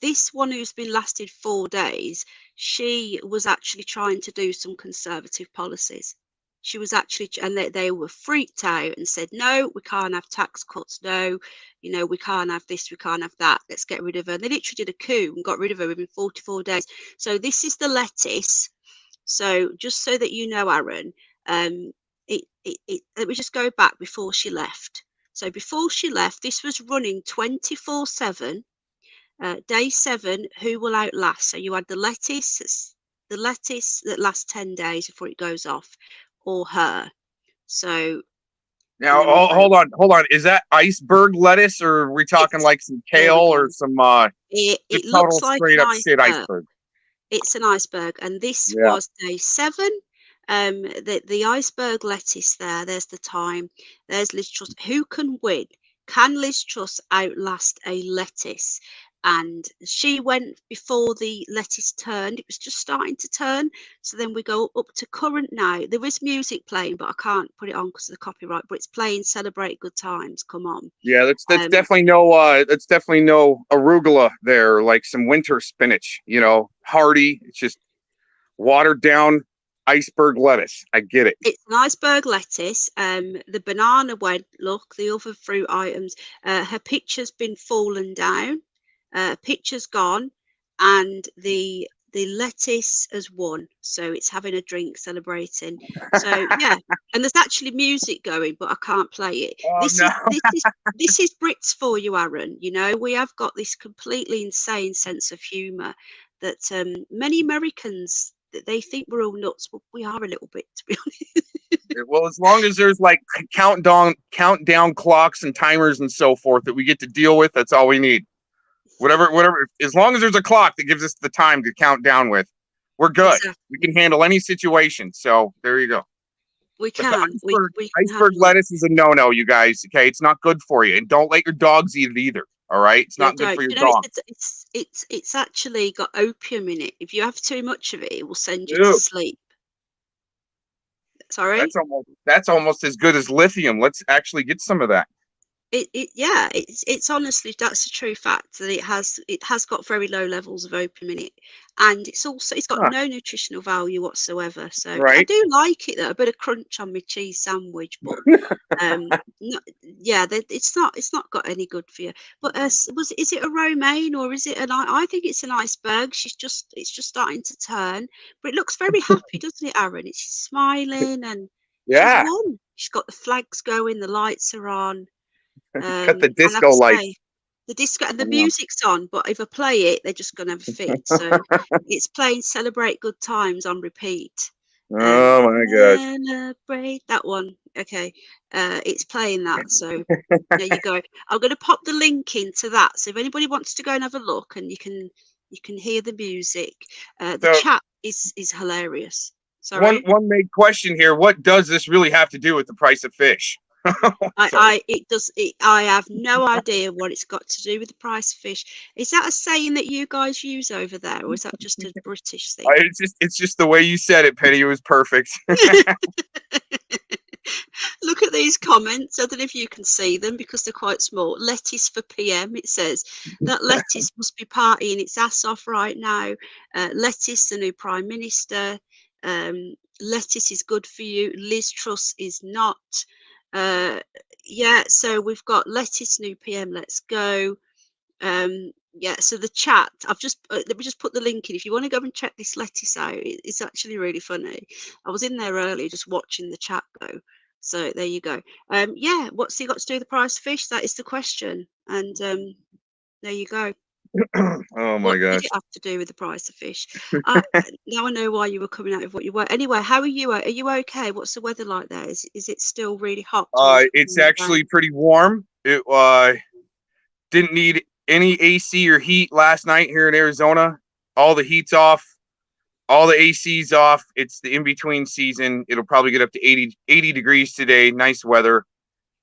this one who's been lasted 4 days. She was actually trying to do some conservative policies. She was actually, and they were freaked out and said, no, we can't have tax cuts. No, you know, we can't have this, we can't have that. Let's get rid of her. And they literally did a coup and got rid of her within 44 days. So this is the lettuce. So just so that you know, Aaron, let me just go back before she left. So before she left, this was running 24/7. Day 7, who will outlast? So you had the lettuce that lasts 10 days before it goes off, or her. So now, hold on. Is that iceberg lettuce, or are we talking like some kale or some it looks like straight up shit iceberg? It's an iceberg, and this was day 7. The iceberg lettuce there's the time. There's Liz Truss. Who can win? Can Liz Truss outlast a lettuce? And she went before the lettuce turned. It was just starting to turn. So then we go up to current now. There is music playing, but I can't put it on because of the copyright. But it's playing "Celebrate Good Times." Come on. Yeah, that's definitely no arugula there, like some winter spinach. You know, hearty. It's just watered down Iceberg lettuce. I get it. It's an iceberg lettuce. The banana won't look. The other fruit items. Her picture's been fallen down. Picture's gone, and the lettuce has won. So it's having a drink, celebrating. So yeah, and there's actually music going, but I can't play it. Oh no. This is Brits for you, Aaron. You know, we have got this completely insane sense of humour that many Americans, they think we're all nuts, but we are a little bit, to be honest. Well, as long as there's like countdown clocks and timers and so forth that we get to deal with, that's all we need. Whatever. As long as there's a clock that gives us the time to count down with, we're good. Exactly. We can handle any situation. So there you go. We But can. the We can iceberg handle it. lettuce is a no-no, you guys. Okay, it's not good for you, and don't let your dogs eat it either. All right, it's Yeah, not good don't. for your You know, dog. it's actually got opium in it. If you have too much of it, it will send you to Ew. sleep. Sorry? That's almost as good as lithium. Let's actually get some of that. Yeah, it's honestly, that's a true fact that it has got very low levels of opium in it, and it's got Huh. no nutritional value whatsoever. So I Right? do like it though, a bit of crunch on my cheese sandwich, but yeah, it's not got any good for you. But is it a romaine or is it I think it's an iceberg. It's just starting to turn, but it looks very happy, doesn't it, Aaron? It's smiling and she's Yeah. won. She's got the flags going, the lights are on. Cut the And like disco I lights. say, the disco and the Yeah. music's on, but if I play it, they're just gonna have a fit. So it's playing "Celebrate Good Times" on repeat. Oh my gosh. Celebrate that one. Okay, it's playing that. So there you go. I'm gonna pop the link into that. So if anybody wants to go and have a look, and you can hear the music. The So chat is hilarious. one Sorry. one main question here: what does this really have to do with the price of fish? Sorry. I have no idea what it's got to do with the price of fish. Is that a saying that you guys use over there, or is that just a British thing? It's just the way you said it, Penny. It was perfect. Look at these comments. I don't know if you can see them because they're quite small. Lettuce for PM. It says that lettuce must be partying its ass off right now. Lettuce, the new prime minister. Lettuce is good for you. Liz Truss is not. Yeah, so we've got lettuce, new PM. Let's go. Yeah, so the chat. Let me just put the link in. If you want to go and check this lettuce out, it's actually really funny. I was in there earlier just watching the chat go. So there you go. Yeah, what's he got to do with the price of fish? That is the question. And there you go. Oh my What did gosh. it have to do with the price of fish? Now I know why you were coming out of what you were. Anyway, how are you? Are you okay? What's the weather like there? Is it still really hot? Or is it It's cooling down? actually pretty warm. It didn't need any AC or heat last night here in Arizona. All the heat's off. All the AC's off. It's the in-between season. It'll probably get up to 80 degrees today. Nice weather.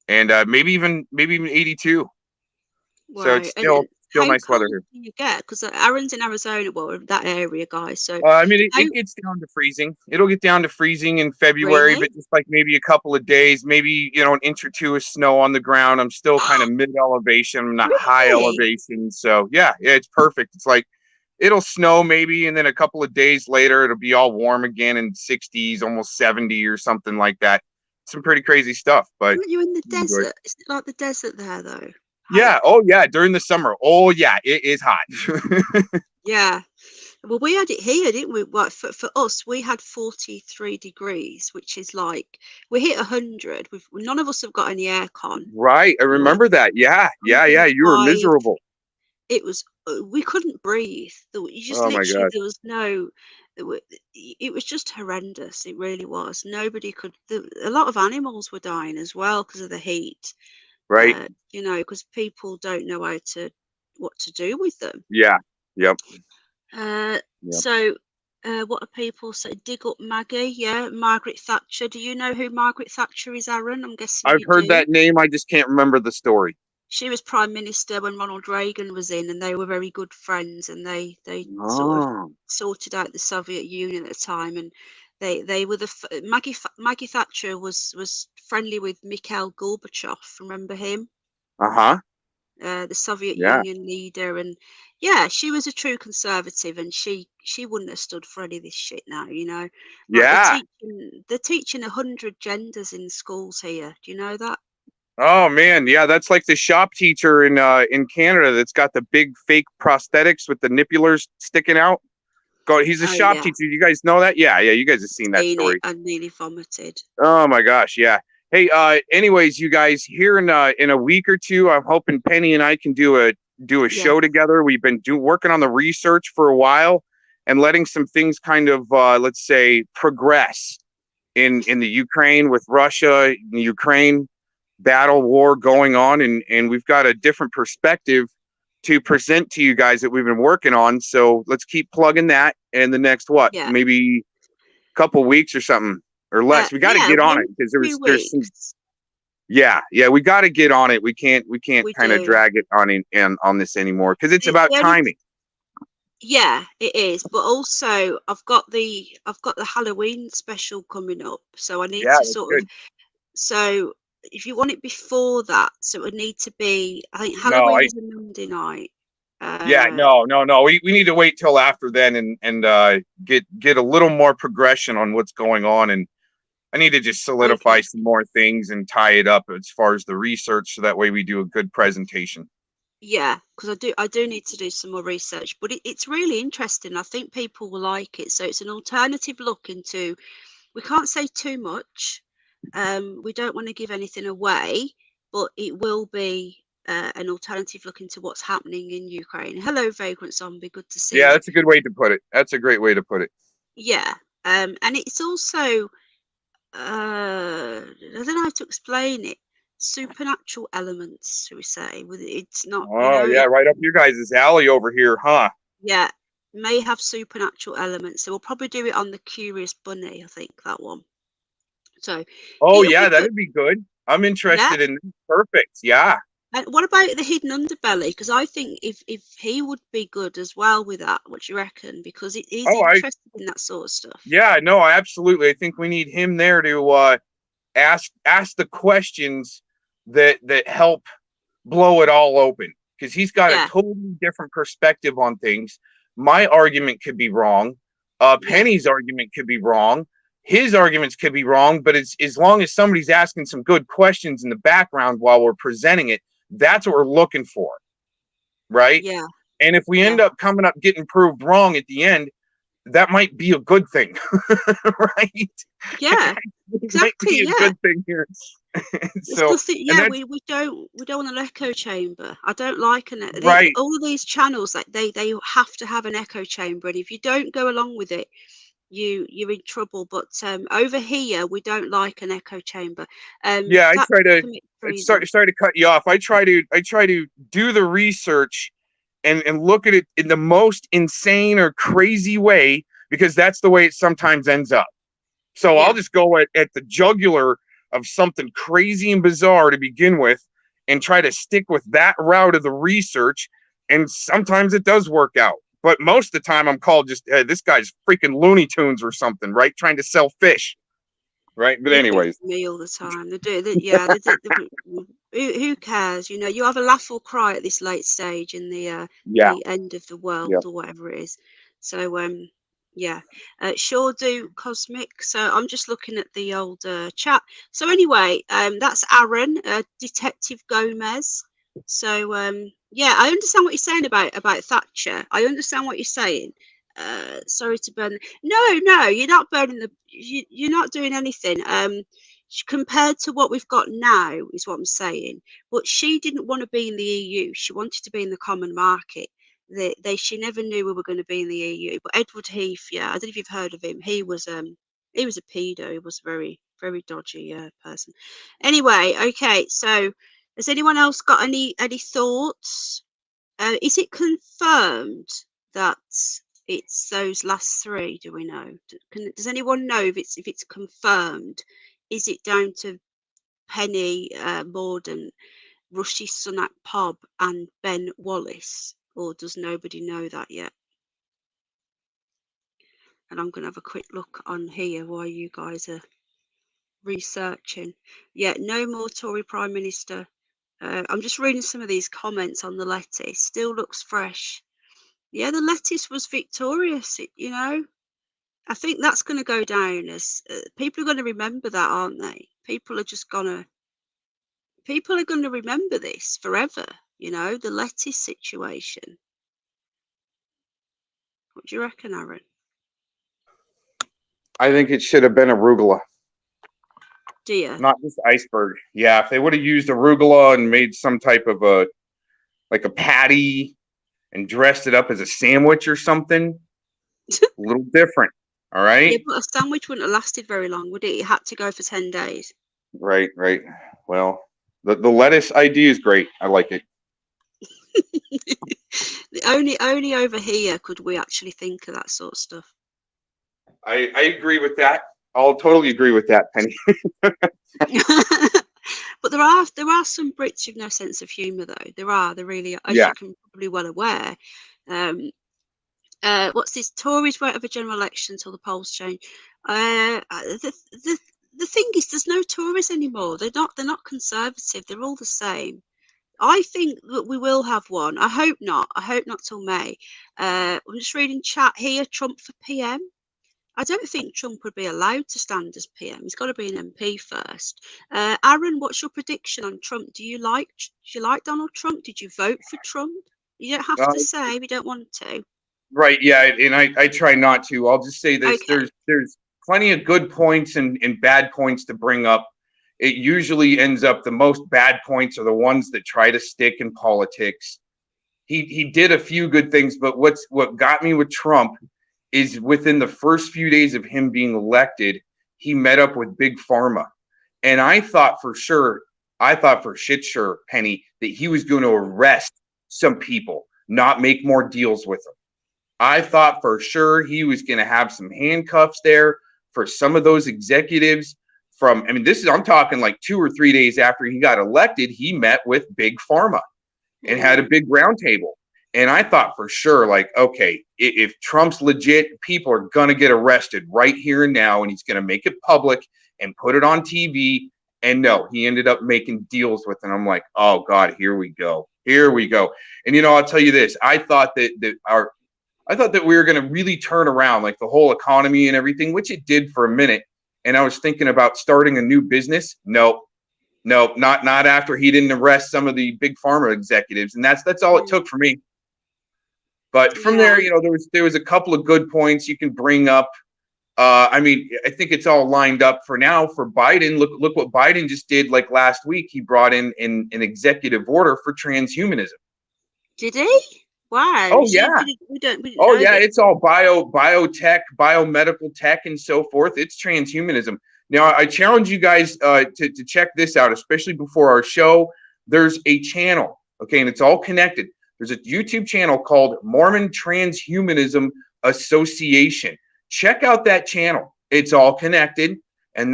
And maybe even 82. So it's Right. And still how nice weather cold here. do you get? Because Aaron's in Arizona, well, that area, guys. So I mean, how it gets down to freezing. It'll get down to freezing in February, really? but just like maybe a couple of days, maybe, an inch or two of snow on the ground. I'm still kind of mid elevation. I'm not high Really? elevation. So yeah, it's perfect. It's like it'll snow maybe, and then a couple of days later, it'll be all warm again in 60s, almost 70 or something like that. Some pretty crazy stuff, but Aren't you in the enjoy it. desert? Is it like the desert there, though? Yeah. Oh yeah. During the summer. Oh yeah. It is hot. Yeah. Well, we had it here, didn't we? Like for us, we had 43 degrees, which is like we hit 100. None of us have got any aircon. Right. I remember that. Yeah. Yeah. Yeah. You were 105. miserable. It was we couldn't breathe. You just Oh my literally God. there was no. It was just horrendous. It really was. Nobody could. A lot of animals were dying as well because of the heat. Right. Because people don't know what to do with them. Yeah. Yep. Yep. So, what are people say? Dig up Maggie, yeah, Margaret Thatcher. Do you know who Margaret Thatcher is, Aaron? I'm guessing I've you heard do. that name. I just can't remember the story. She was prime minister when Ronald Reagan was in, and they were very good friends, and they sort of Oh. sorted out the Soviet Union at the time, and they were Maggie Thatcher was friendly with Mikhail Gorbachev. Remember him? Uh-huh. the Soviet Yeah. Union leader, and yeah, she was a true conservative, and she wouldn't have stood for any of this shit now, you know. Like Yeah. they're teaching 100 genders in schools here. Do you know that? Oh man, yeah, that's like the shop teacher in Canada that's got the big fake prosthetics with the nipulars sticking out. He's a Oh shop yeah, teacher. You guys know that? Yeah, yeah, you guys have seen that seen it. story. I nearly vomited. Oh my gosh, yeah. Hey, anyways, you guys, here in a week or two, I'm hoping Penny and I can do a Yeah, show together. We've been working on the research for a while and letting some things kind of let's say progress in the Ukraine with Russia, the Ukraine battle war going on, and we've got a different perspective to present to you guys that we've been working on. So let's keep plugging that in the next what, yeah, maybe couple weeks or something or less. We got to yeah. get on it 1 because to 2 there's some, weeks. yeah, we got to get on it. We can't We kind of do. drag it on this anymore because it's The about only timing. Yeah, it is. But also, I've got the Halloween special coming up, so I need Yeah, to that's sort of. good. So if you want it before that, so it would need to be. I think No, Halloween is a Monday night. yeah, Uh, no. We need to wait till after then and get a little more progression on what's going on, and I need to just solidify okay. some more things and tie it up as far as the research so that way we do a good presentation. Yeah, because I do need to do some more research, but it's really interesting. I think people will like it. So it's an alternative look into. We can't say too much. We don't want to give anything away, but it will be an alternative look into what's happening in Ukraine. Hello, Vagrant Zombie. Good to see Yeah, you. that's a good way to put it. That's a great way to put it. Yeah. And it's also, I don't know how to explain it. Supernatural elements, shall we say? With it's not, Oh yeah, it, right up your guys' alley over here, huh? yeah, may have supernatural elements. So we'll probably do it on the Curious Bunny, I think that one. So Oh it'll yeah, be good. that'd be good. I'm Yeah. interested in this. Perfect. Yeah. And what about the hidden underbelly? Because I think if he would be good as well with that, what do you reckon? Because he's Oh, interested in that sort of stuff. yeah, no, absolutely. I think we need him there to ask the questions that help blow it all open because he's got a Yeah, totally different perspective on things. My argument could be wrong. yeah, Penny's argument could be wrong. His arguments could be wrong, but it's as long as somebody's asking some good questions in the background while we're presenting it, that's what we're looking for, right? yeah, And if we yeah, end up coming up getting proved wrong at the end, that might be a good thing, right? yeah. It might be Exactly. a Yeah. good thing here. There's So, nothing. and Yeah, that's we don't want an echo chamber. I don't like right. all of these channels. Like they have to have an echo chamber, and if you don't go along with it, you're in trouble. But over here, we don't like an echo chamber. Yeah, I Tap try to to commit sorry, treason. sorry to cut you off. I try to do the research and look at it in the most insane or crazy way because that's the way it sometimes ends up. So I'll Yeah, just go at the jugular of something crazy and bizarre to begin with and try to stick with that route of the research. And sometimes it does work out. But most of the time I'm called just, hey, this guy's freaking Looney Tunes or something, right? Trying to sell fish. Right. But you do it anyways, to me all the time. They do. Yeah, who cares? You know, you have a laugh or cry at this late stage in yeah. the end of the Yeah. world or whatever it is. So yeah, sure do cosmic. So I'm just looking at the old chat. So anyway, that's Aaron, Detective Gomez. So yeah, I understand what you're saying about Thatcher. I understand what you're saying. Sorry to burn. No, you're not burning you're not doing anything. Compared to what we've got now, is what I'm saying. But she didn't want to be in the EU. She wanted to be in the common market. She never knew we were going to be in the EU. But Edward Heath, yeah, I don't know if you've heard of him. He was a pedo. He was a very, very dodgy person. Anyway, okay. So, has anyone else got any thoughts? Is it confirmed that it's those last three? Do we know? Does anyone know if it's confirmed? Is it down to Penny Morden, Rishi Sunak Pob, and Ben Wallace, or does nobody know that yet? And I'm going to have a quick look on here while you guys are researching. Yeah, no more Tory Prime Minister. I'm just reading some of these comments on the lettuce. Still looks fresh. Yeah, the lettuce was victorious. I think that's going to go down as people are going to remember that, aren't they? People are going to remember this forever. The lettuce situation. What do you reckon, Aaron? I think it should have been arugula. Do you? Not just iceberg. Yeah, if they would have used arugula and made some type of a patty and dressed it up as a sandwich or something, a little different. All right. Yeah, but a sandwich wouldn't have lasted very long, would it? It had to go for 10 days. Right. Well, the lettuce idea is great. I like it. Only over here could we actually think of that sort of stuff. I agree with that. I'll totally agree with that, Penny. But there are some Brits with no sense of humour, though. There really are, as you can probably well aware. What's this? Tories won't have a general election until the polls change. The thing is, there's no Tories anymore. They're not conservative. They're all the same. I think that we will have one. I hope not. I hope not till May. I'm just reading chat here. Trump for PM. I don't think Trump would be allowed to stand as PM. He's got to be an MP first. Aaron, what's your prediction on Trump? Do you like Donald Trump? Did you vote for Trump? You don't have to say if you don't want to. Right. Yeah. And I try not to. I'll just say this. Okay. There's plenty of good points and bad points to bring up. It usually ends up the most bad points are the ones that try to stick in politics. He did a few good things, but what got me with Trump is within the first few days of him being elected, he met up with Big Pharma. And I thought for shit sure, Penny, that he was going to arrest some people, not make more deals with them. I thought for sure he was going to have some handcuffs there for some of those executives I'm talking like 2 or 3 days after he got elected, he met with Big Pharma and had a big roundtable. And I thought for sure, like, okay, if Trump's legit, people are going to get arrested right here and now, and he's going to make it public and put it on TV. And no, he ended up making deals with it. And I'm like, oh, God, here we go. And, I'll tell you this. I thought that we were going to really turn around, like the whole economy and everything, which it did for a minute. And I was thinking about starting a new business. Nope, not after he didn't arrest some of the Big Pharma executives. And that's all it took for me. But from there, there was a couple of good points you can bring up. I think it's all lined up for now for Biden. Look what Biden just did. Like last week, he brought in an executive order for transhumanism. Did he? Wow. Oh, yeah. We don't It's all biotech, biomedical tech, and so forth. It's transhumanism. Now, I challenge you guys to check this out, especially before our show. There's a channel, okay, and it's all connected. There's a YouTube channel called Mormon Transhumanism Association. Check out that channel. It's all connected, and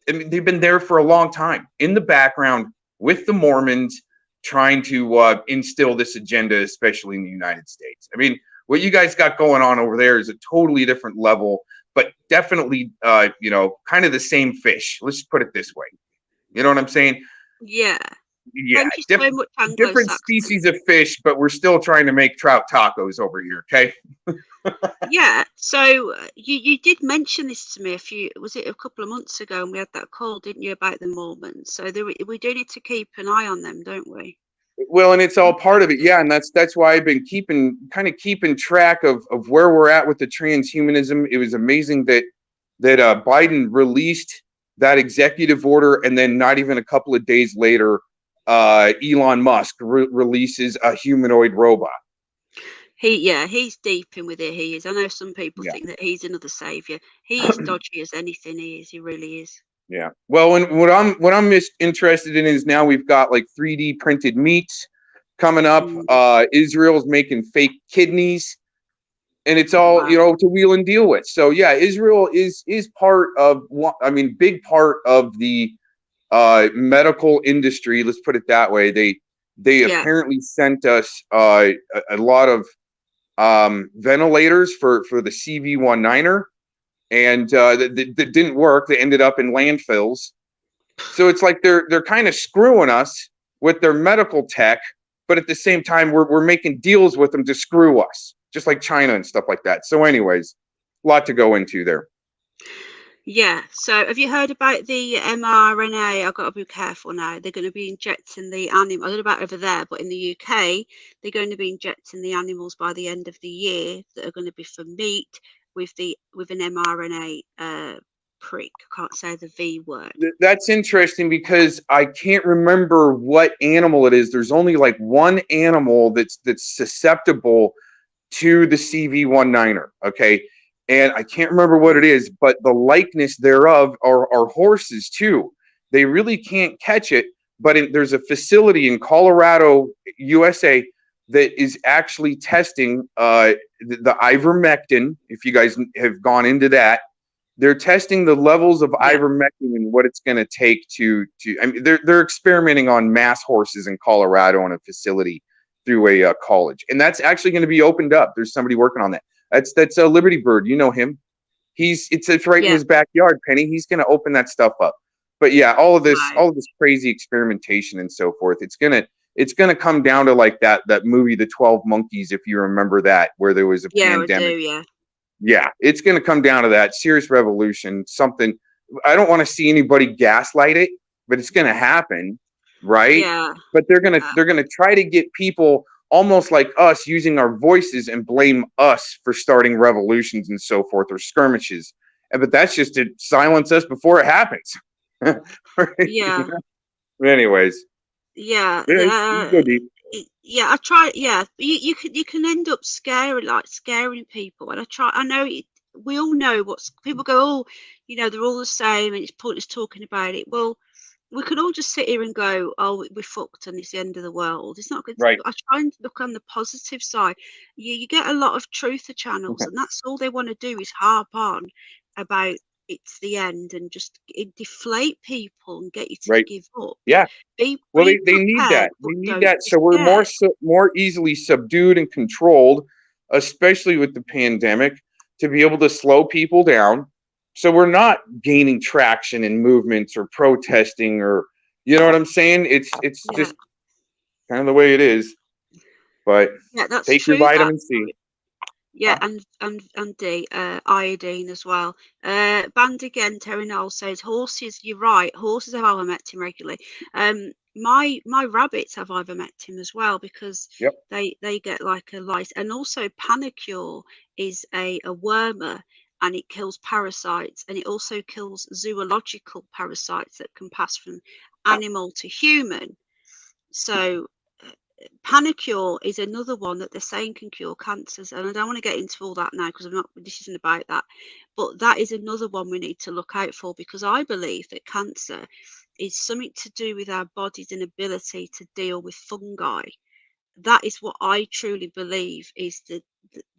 they've been there for a long time in the background with the Mormons, trying to instill this agenda, especially in the United States. What you guys got going on over there is a totally different level, but definitely, kind of the same fish. Let's put it this way. You know what I'm saying? Yeah. Yeah. Thank you so much, different species of fish, but we're still trying to make trout tacos over here. Okay. Yeah. So you did mention this to me a couple of months ago, and we had that call, didn't you, about the Mormons? So we do need to keep an eye on them, don't we? Well, and it's all part of it, yeah, and that's why I've been keeping track of where we're at with the transhumanism. It was amazing that Biden released that executive order, and then not even a couple of days later, Elon Musk releases a humanoid robot. He's deep in with it. He is. I know some people think that he's another savior. He's dodgy as anything. He really is. Yeah. Well, and what I'm interested in is now we've got like 3D printed meats coming up. Israel's making fake kidneys, and it's all to wheel and deal with. So yeah, Israel is part of big part of the medical industry. Let's put it that way. They apparently sent us a lot of ventilators for the CV-19er. And that didn't work. They ended up in landfills. So it's like they're kind of screwing us with their medical tech, but at the same time, we're making deals with them to screw us, just like China and stuff like that. So anyways, a lot to go into there. Yeah. So have you heard about the mRNA? I've got to be careful now. They're going to be injecting the animal. I don't know about over there, but in the UK, they're going to be injecting the animals by the end of the year that are going to be for meat with an mRNA prick. I can't say the V word. That's interesting because I can't remember what animal it is. There's only like one animal that's susceptible to the CV19er. Okay. And I can't remember what it is, but the likeness thereof are horses too. They really can't catch it, but there's a facility in Colorado, USA, that is actually testing the ivermectin. If you guys have gone into that, they're testing the levels of ivermectin and what it's going to take to. I mean, they're experimenting on mass horses in Colorado in a facility through a college, and that's actually going to be opened up. There's somebody working on that. That's a Liberty Bird. You know him. It's right in his backyard, Penny. He's going to open that stuff up. But yeah, all of this crazy experimentation and so forth. It's gonna come down to like that movie, The 12 Monkeys, if you remember that, where there was a pandemic. I do, yeah, it's gonna come down to that serious revolution. Something I don't want to see anybody gaslight it, but it's gonna happen, right? Yeah. But they're gonna try to get people almost like us using our voices and blame us for starting revolutions and so forth, or skirmishes. But that's just to silence us before it happens. Yeah. Anyways. Yeah. Yeah. I try. Yeah. You can end up scaring people. And I know we all know people go, oh, they're all the same and it's pointless talking about it. Well, we could all just sit here and go, oh, we're fucked and it's the end of the world. It's not good. Right. I try and look on the positive side. You get a lot of truther channels, and that's all they want to do is harp on about it's the end and just deflate people and get you to give up. Yeah. They need that. They need that. So we're more easily subdued and controlled, especially with the pandemic, to be able to slow people down. So we're not gaining traction in movements or protesting, or you know what I'm saying? It's just kind of the way it is. But that's take true, your vitamin C. Yeah, and D, iodine as well. Band again, Terry Knoll says horses. You're right. Horses have ivermectin regularly. My rabbits have ivermectin as well because they get like a lice, and also Panacure is a wormer, and it kills parasites, and it also kills zoological parasites that can pass from animal to human. So Panacure is another one that they're saying can cure cancers, and I don't want to get into all that now because this isn't about that, but that is another one we need to look out for, because I believe that cancer is something to do with our body's inability to deal with fungi. That is what I truly believe is the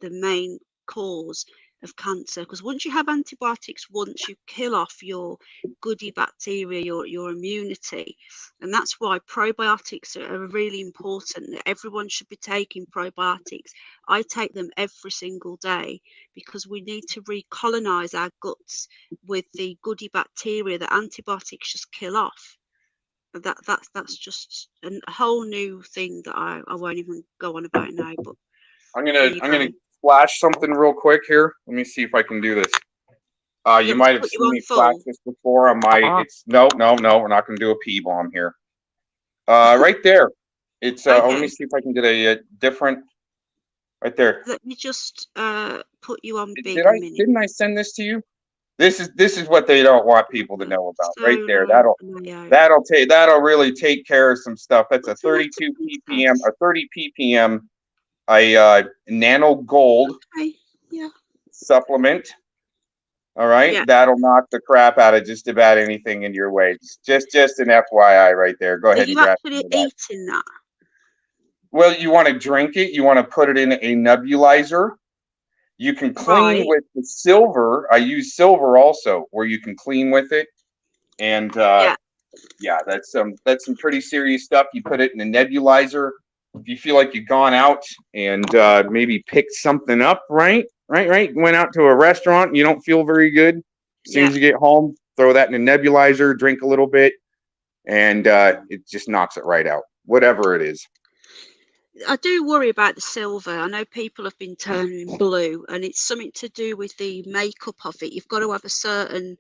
main cause of cancer, because once you have antibiotics, once you kill off your goody bacteria, your immunity, and that's why probiotics are really important. Everyone should be taking probiotics. I take them every single day because we need to recolonize our guts with the goody bacteria that antibiotics just kill off. That's just a whole new thing that I won't even go on about now. But I'm gonna flash something real quick here. Let me see if I can do this. You might have seen me flash this before on my. It's no. We're not gonna do a P bomb here. Right there. It's. Let me see if I can get a different. Right there. Let me just put you on big. Didn't I send this to you? This is what they don't want people to know about. Right there. That'll really take care of some stuff. That's a 32 ppm, a 30 ppm, a nano gold supplement. All right, that'll knock the crap out of just about anything in your way. Just an FYI, right there. Go ahead and grab it. Are you actually eating that? Well, you want to drink it. You want to put it in a nebulizer. You can clean with the silver. I use silver also, where you can clean with it. And that's some pretty serious stuff. You put it in a nebulizer. If you feel like you've gone out and maybe picked something up, right? Went out to a restaurant, you don't feel very good. As soon as you get home, throw that in a nebulizer, drink a little bit, and it just knocks it right out. whatever it is. I do worry about the silver. I know people have been turning blue, and it's something to do with the makeup of it. You've got to have a certain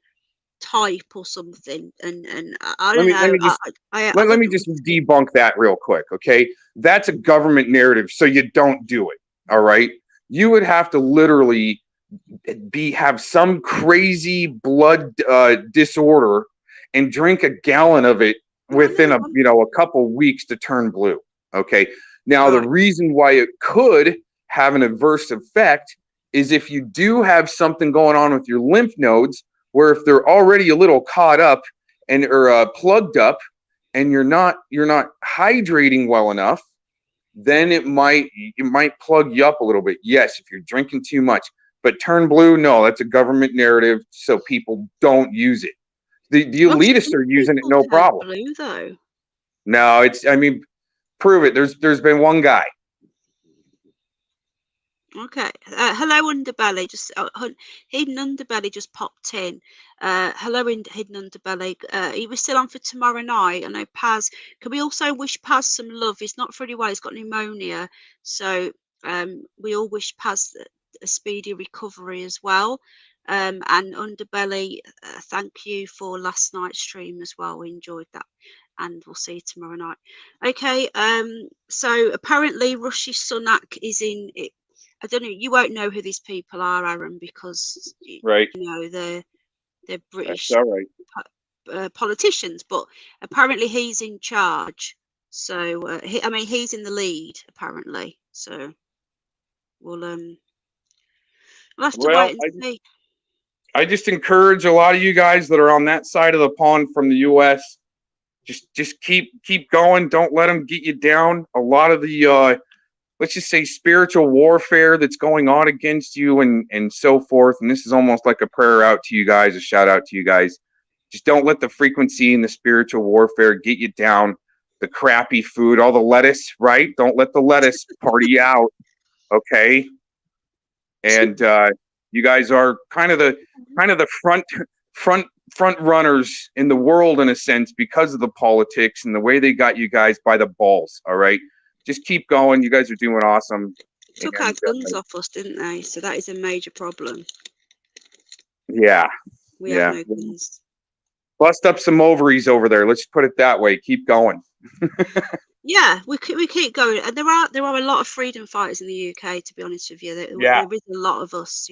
type or something, and I Let don't me let know. me just I let don't me know. just debunk that real quick, okay? That's a government narrative, so you don't do it. All right. You would have to literally have some crazy blood disorder and drink a gallon of it No, within no, a couple weeks to turn blue. Okay. Now the right. reason why it could have an adverse effect is if you do have something going on with your lymph nodes, where if they're already a little caught up and or plugged up, and you're not hydrating well enough, then it might plug you up a little bit. Yes, if you're drinking too much. But turn blue, no, that's a government narrative, so people don't use it. The Well, elitists some are using it people no turn problem. blue though. No, prove it. There's been one guy. Okay. Hello, Underbelly. Hidden Underbelly just popped in. Hello, Hidden Underbelly. He was still on for tomorrow night. I know Paz. Can we also wish Paz some love? He's not really well. He's got pneumonia, so we all wish Paz a speedy recovery as well. And Underbelly, thank you for last night's stream as well. We enjoyed that, and we'll see you tomorrow night. Okay. So apparently Rishi Sunak is in it. I don't know. You won't know who these people are, Aaron, because Right. they're That's British all right. politicians. But apparently he's in charge. So he's in the lead apparently. So we'll have to Well, wait and see. I just encourage a lot of you guys that are on that side of the pond from the U.S. Just keep going. Don't let them get you down. A lot of the let's just say spiritual warfare that's going on against you and so forth. And this is almost like a prayer out to you guys, a shout out to you guys. Just don't let the frequency and the spiritual warfare get you down. The crappy food, all the lettuce, right? Don't let the lettuce party out. Okay. And you guys are kind of the front runners in the world in a sense because of the politics and the way they got you guys by the balls. All right. Just keep going. You guys are doing awesome. Took our guns off us, didn't they? So that is a major problem. Yeah. We have no guns. Bust up some ovaries over there. Let's put it that way. Keep going. Yeah, we keep going, and there are a lot of freedom fighters in the UK. To be honest with you, there is a lot of us.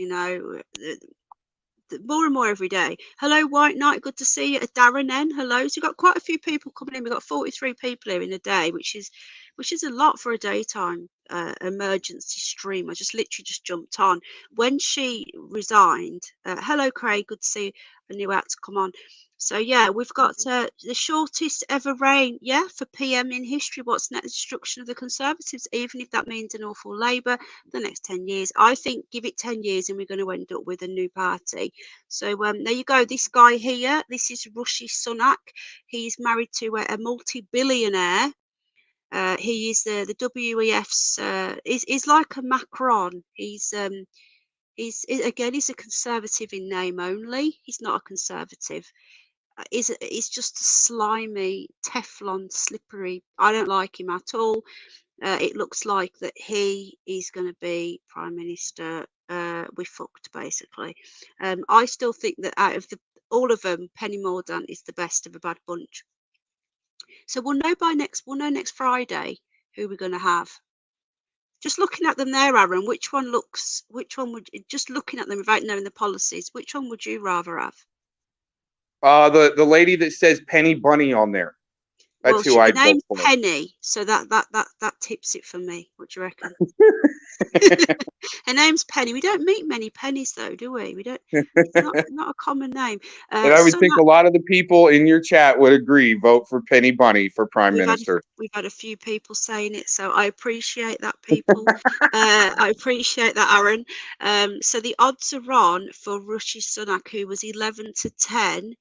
More and more every day. Hello, White Knight. Good to see you. Darren N. Hello. So we've got quite a few people coming in. We've got 43 people here in a day, which is a lot for a daytime emergency stream. I just literally just jumped on when she resigned. Hello, Craig. Good to see you. I knew how to come on. So yeah, we've got the shortest ever reign, for PM in history. What's next? Destruction of the Conservatives, even if that means an awful Labour the next 10 years. I think give it 10 years and we're going to end up with a new party. So there you go. This guy here, this is Rishi Sunak. He's married to a multi-billionaire. He is the WEF's. Is like a Macron. He's a conservative in name only. He's not a conservative. Is just a slimy, Teflon, slippery. I don't like him at all. It looks like that he is going to be prime minister. We're fucked basically. I still think that out of all of them, Penny Mordaunt is the best of a bad bunch. So we'll know next Friday who we're going to have. Just looking at them there, Aaron, which one just looking at them without knowing the policies, which one would you rather have? The lady that says Penny Bunny on there. That's who I'd vote for. Penny, so that tips it for me. What do you reckon? Her name's Penny. We don't meet many Pennies though, do we? We don't. It's not a common name. And I would think a lot of the people in your chat would agree. Vote for Penny Bunny for prime minister. We've had a few people saying it, so I appreciate that, people. I appreciate that, Aaron. So the odds are on for Rishi Sunak, who was 11-10,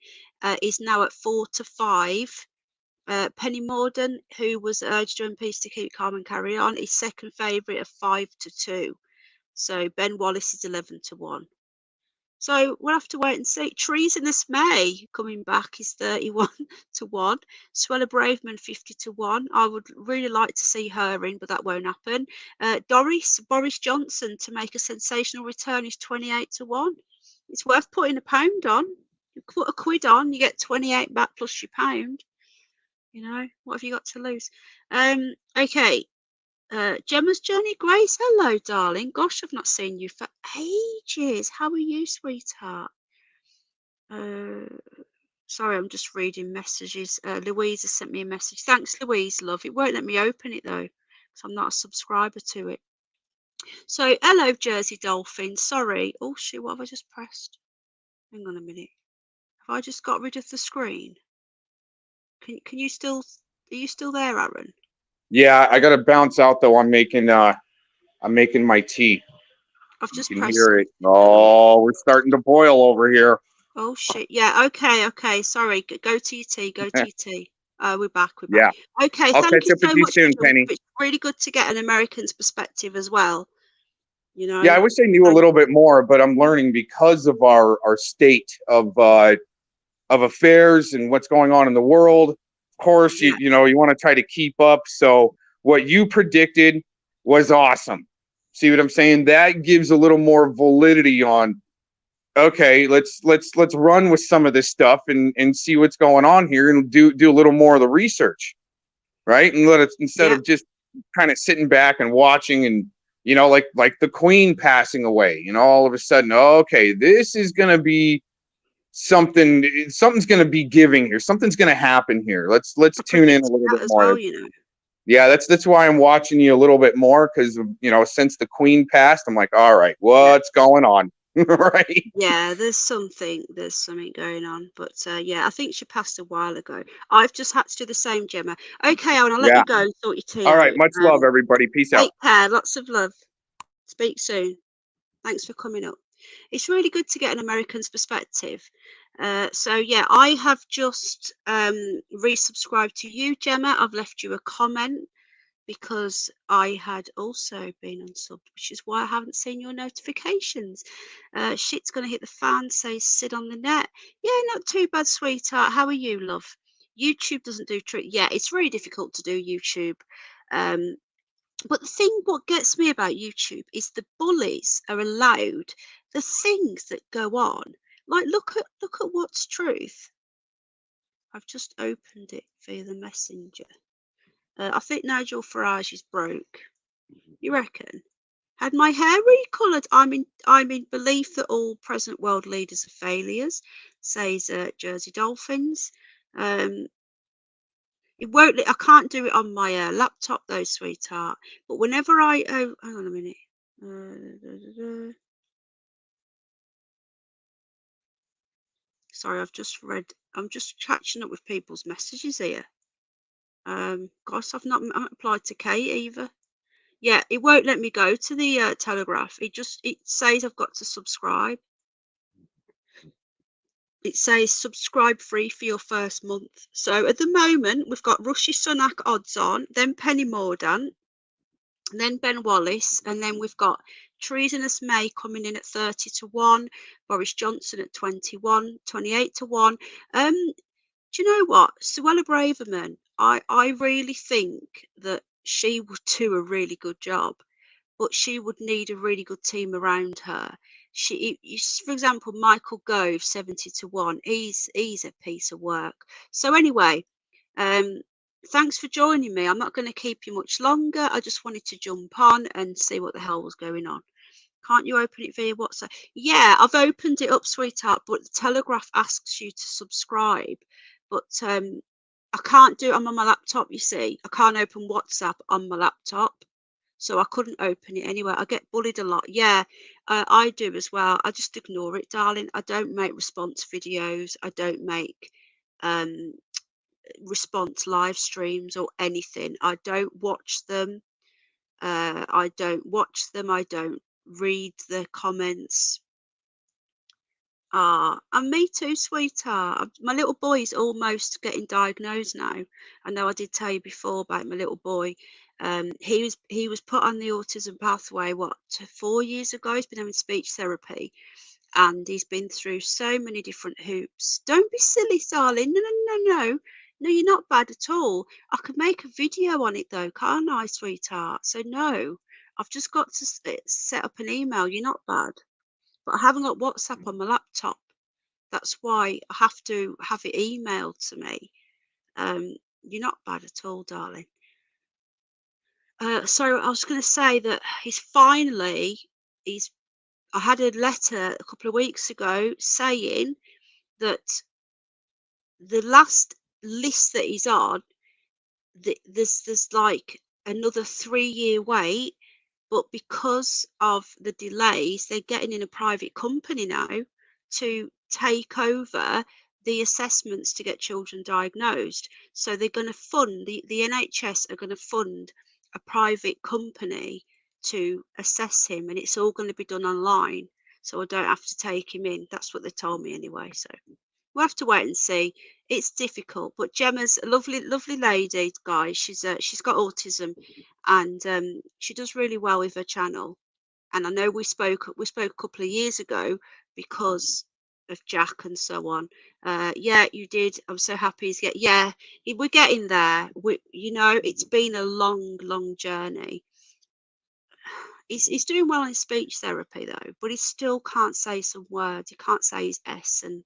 is now at 4-5. Penny Mordaunt, who was urged to MPs to keep calm and carry on, is second favourite of 5-2. So Ben Wallace is 11-1. So we'll have to wait and see. Treasonous May coming back is 31 to 1. Swella Braveman 50 to 1. I would really like to see her in, but that won't happen. Boris Johnson to make a sensational return is 28 to 1. It's worth putting £1 on. You put £1 on, you get 28 back plus your £1. You know, what have you got to lose? Okay. Gemma's Journey Grace, hello, darling. Gosh, I've not seen you for ages. How are you, sweetheart? Sorry, I'm just reading messages. Louise has sent me a message. Thanks, Louise, love. It won't let me open it, though, because I'm not a subscriber to it. So, hello, Jersey Dolphins. Sorry. Oh, shit, what have I just pressed? Hang on a minute. Have I just got rid of the screen? Can you still... Are you still there, Aaron? Yeah, I gotta bounce out though. I'm making my tea. I've just You can pressed hear it. something. Oh, we're starting to boil over here. Oh shit! Yeah. Okay. Sorry. Go to your tea. Go to your tea. We're back. Yeah. Okay. I'll Thank catch you up with so you much for soon, joining. Penny. It's really good to get an American's perspective as well. You know. Yeah, I wish I knew a little bit more, but I'm learning because of our state of affairs and what's going on in the world. Of course, Yeah. you know, you want to try to keep up. So what you predicted was awesome. See what I'm saying? That gives a little more validity on, okay, let's run with some of this stuff and see what's going on here and do a little more of the research, right? And let it, instead of just kind of sitting back and watching and, you know, like the Queen passing away, you know, all of a sudden, okay, this is gonna be something's gonna be giving here, something's gonna happen here. Let's tune in a little bit as more. well, you know. Yeah, that's why I'm watching you a little bit more, because, you know, since the Queen passed, I'm like, all right, what's going on? Right? Yeah, there's something going on, but yeah, I think she passed a while ago. I've just had to do the same, Gemma. Okay, I'll let you go and sort your tea All out. right, much love, everybody. Peace out. Take care, lots of love. Speak soon. Thanks for coming up. It's really good to get an American's perspective. So yeah, I have just resubscribed to you, Gemma. I've left you a comment because I had also been unsubbed, which is why I haven't seen your notifications. Shit's gonna hit the fan, says Sid on the net. Yeah, not too bad, sweetheart. How are you, love? YouTube doesn't do trick. Yeah, it's really difficult to do YouTube. But the thing, what gets me about YouTube is the bullies are allowed the things that go on. Like, look at what's truth. I've just opened it via the messenger. I think Nigel Farage is broke. You reckon? Had my hair recoloured. I'm in belief that all present world leaders are failures, says Jersey Dolphins. It won't. I can't do it on my laptop though, sweetheart. But whenever I hang on a minute. Sorry, I've just read. I'm just catching up with people's messages here. Gosh, I haven't applied to Kate either. Yeah, it won't let me go to the Telegraph. It says I've got to subscribe. It says subscribe free for your first month. So at the moment, we've got Rishi Sunak odds on, then Penny Mordaunt, and then Ben Wallace, and then we've got Treasonous May coming in at 30 to 1, Boris Johnson at 28 to 1. Do you know what? Suella Braverman, I really think that she would do a really good job, but she would need a really good team around her. For example, Michael Gove, 70 to 1. He's a piece of work. So anyway, thanks for joining me. I'm not going to keep you much longer. I just wanted to jump on and see what the hell was going on. Can't you open it via WhatsApp? Yeah, I've opened it up, sweetheart, but the Telegraph asks you to subscribe. But I can't do it. I'm on my laptop, you see. I can't open WhatsApp on my laptop. So I couldn't open it anyway. I get bullied a lot. Yeah, I do as well. I just ignore it, darling. I don't make response videos. I don't make response live streams or anything. I don't watch them. I don't read the comments. And me too, sweetheart. My little boy is almost getting diagnosed now. I know I did tell you before about my little boy. He was put on the autism pathway 4 years ago. He's been having speech therapy, and he's been through so many different hoops. Don't be silly, darling. No, you're not bad at all. I could make a video on it though, can't I, sweetheart? So no, I've just got to set up an email. You're not bad, but I haven't got WhatsApp on my laptop. That's why I have to have it emailed to me. You're not bad at all, darling. So I was going to say that I had a letter a couple of weeks ago saying that the last list that he's on, there's like another 3-year wait, but because of the delays, they're getting in a private company now to take over the assessments to get children diagnosed. So they're going to fund, the NHS are going to fund a private company to assess him, and it's all going to be done online. So I don't have to take him in. That's what they told me anyway. So we'll have to wait and see. It's difficult, but Gemma's a lovely, lovely lady, guys. She's got autism, and she does really well with her channel. And I know we spoke a couple of years ago because of Jack and so on. Yeah, you did. I'm so happy he's we're getting there. It's been a long, long journey. He's doing well in speech therapy though, but he still can't say some words. He can't say his S and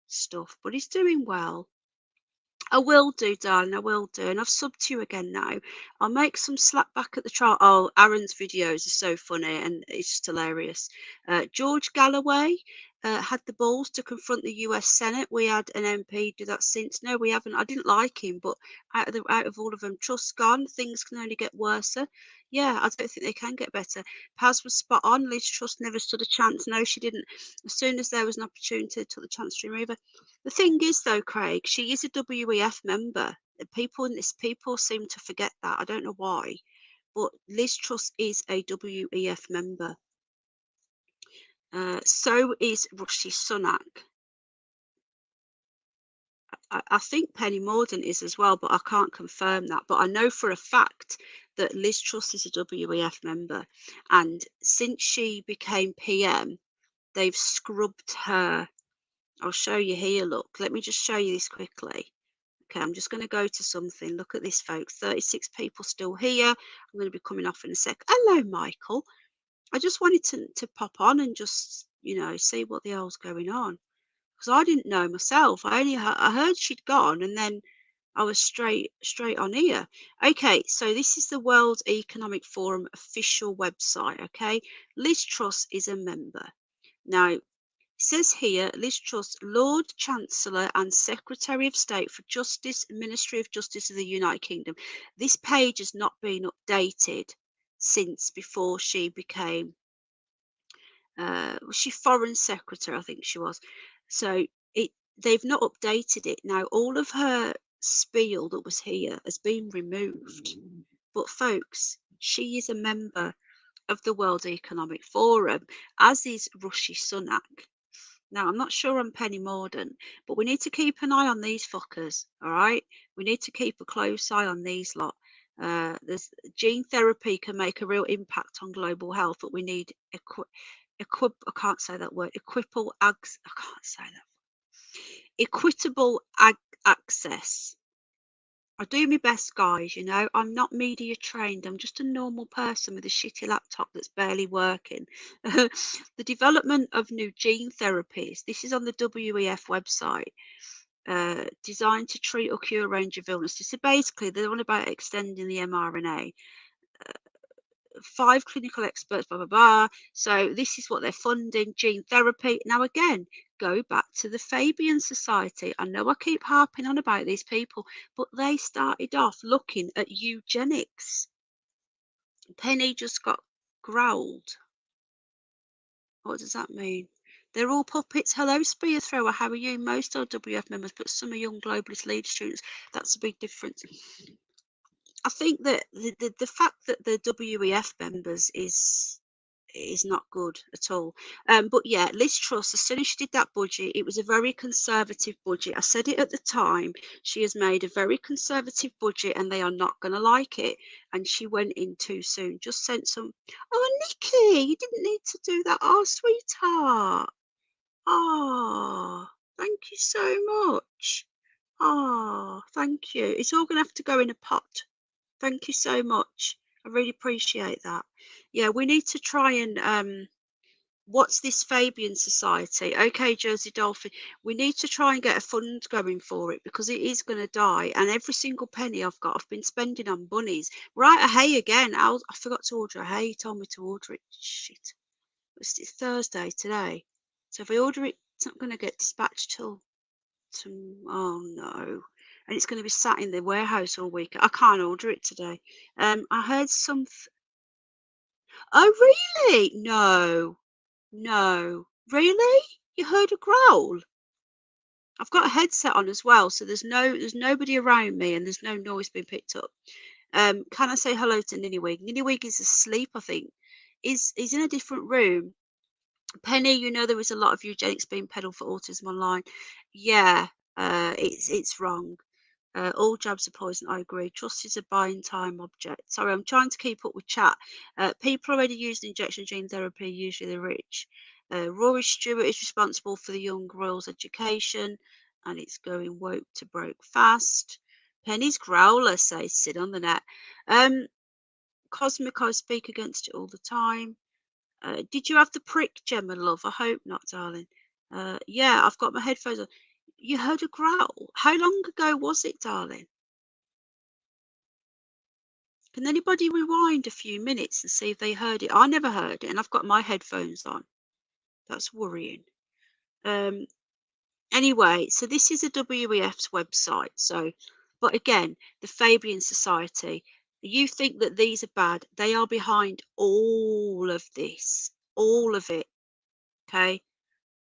stuff, but he's doing well. I will do, darling. I will do. And I've subbed to you again now. I'll make some slap back at the trial. Oh, Aaron's videos are so funny and it's just hilarious. George Galloway had the balls to confront the US Senate. We had an MP do that since. No, we haven't. I didn't like him, but out of all of them, Truss gone. Things can only get worse. Yeah, I don't think they can get better. Paz was spot on. Liz Truss never stood a chance. No, she didn't. As soon as there was an opportunity, took the chance to remove her. The thing is, though, Craig, she is a WEF member. People seem to forget that. I don't know why, but Liz Truss is a WEF member. So is Rishi Sunak. I think Penny Mordaunt is as well, but I can't confirm that. But I know for a fact that Liz Truss is a WEF member, and since she became PM, they've scrubbed her. I'll show you here. Look, let me just show you this quickly. Okay, I'm just going to go to something. Look at this, folks. 36 people still here. I'm going to be coming off in a sec. Hello, Michael. I just wanted to pop on and just, see what the hell's going on. Because I didn't know myself. I heard she'd gone, and then I was straight on here. Okay, so this is the World Economic Forum official website. Okay, Liz Truss is a member. Now, it says here, Liz Truss, Lord Chancellor and Secretary of State for Justice, Ministry of Justice of the United Kingdom. This page has not been updated since before she became, was she Foreign Secretary? I think she was. So they've not updated it. Now, all of her spiel that was here has been removed. But folks, she is a member of the World Economic Forum, as is Rishi Sunak. Now, I'm not sure on Penny Mordaunt, but we need to keep an eye on these fuckers, all right? We need to keep a close eye on these lot. There's gene therapy can make a real impact on global health, but we need I can't say that word. I can't say that. Equitable access. I do my best, guys. I'm not media trained. I'm just a normal person with a shitty laptop that's barely working. The development of new gene therapies. This is on the WEF website. Designed to treat or cure a range of illnesses. So basically, they're on about extending the mRNA. 5 clinical experts, blah, blah, blah. So this is what they're funding, gene therapy. Now, again, go back to the Fabian Society. I know I keep harping on about these people, but they started off looking at eugenics. Penny just got growled. What does that mean? They're all puppets. Hello, Spear Thrower. How are you? Most are WF members, but some are young globalist lead students. That's a big difference. I think that the fact that the WEF members is not good at all. But yeah, Liz Truss, as soon as she did that budget, it was a very conservative budget. I said it at the time. She has made a very conservative budget and they are not going to like it. And she went in too soon. Just sent some, oh, Nikki, you didn't need to do that. Oh, sweetheart. Oh, thank you so much. Oh, thank you. It's all going to have to go in a pot. Thank you so much. I really appreciate that. Yeah, we need to try and what's this Fabian Society? Okay, Jersey Dolphin. We need to try and get a fund going for it because it is going to die. And every single penny I've got, I've been spending on bunnies. Right, a hay again. I forgot to order a hay. He told me to order it. Shit. It's Thursday today. So if I order it, it's not going to get dispatched till oh no. And it's going to be sat in the warehouse all week. I can't order it today. I heard some. Oh, really? No. No. Really? You heard a growl? I've got a headset on as well, so there's nobody around me and there's no noise being picked up. Can I say hello to Ninny-Wig? Ninny-Wig is asleep, I think. He's in a different room. Penny, you know there is a lot of eugenics being peddled for autism online. Yeah, it's wrong. All jabs are poison. I agree. Trust is a buying time object. Sorry, I'm trying to keep up with chat. People already using injection gene therapy, usually the rich. Rory Stewart is responsible for the young royals' education, and it's going woke to broke fast. Penny's growler says sit on the net. Cosmic, I speak against it all the time. Did you have the prick, Gemma, love? I hope not, darling. Yeah, I've got my headphones on. You heard a growl. How long ago was it, darling? Can anybody rewind a few minutes and see if they heard it? I never heard it, and I've got my headphones on. That's worrying. Anyway, so this is a WEF's website. So, but again, the Fabian Society, you think that these are bad. They are behind all of this, all of it. Okay.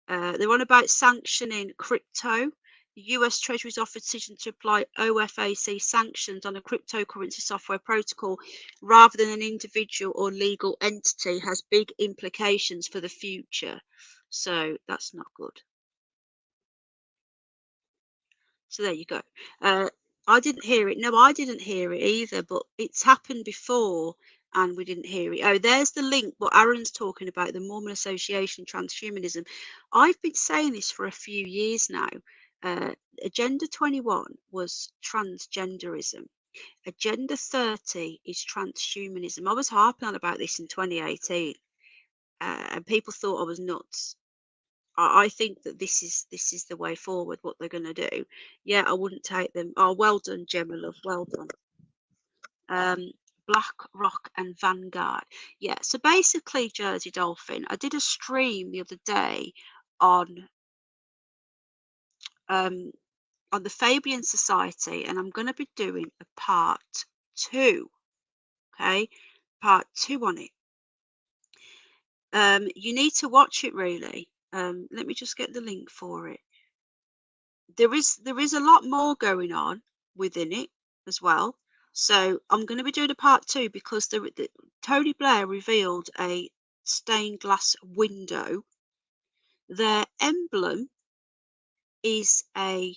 They're on about sanctioning crypto. The US Treasury's offered decision to apply OFAC sanctions on a cryptocurrency software protocol rather than an individual or legal entity has big implications for the future. So that's not good. So there you go. I didn't hear it. No, I didn't hear it either, but it's happened before and we didn't hear it. Oh, there's the link, what Aaron's talking about, the Mormon Association, transhumanism. I've been saying this for a few years now. Agenda 21 was transgenderism. Agenda 30 is transhumanism. I was harping on about this in 2018, and people thought I was nuts. I think that this is the way forward, what they're going to do. Yeah, I wouldn't take them. Oh, well done, Gemma, love. Well done. Black Rock and Vanguard. Yeah, so basically, Jersey Dolphin, I did a stream the other day on the Fabian Society, and I'm going to be doing a part 2. Okay, part 2 on it. You need to watch it really. Let me just get the link for it. There is a lot more going on within it as well. So I'm going to be doing a part 2 because Tony Blair revealed a stained glass window. Their emblem is a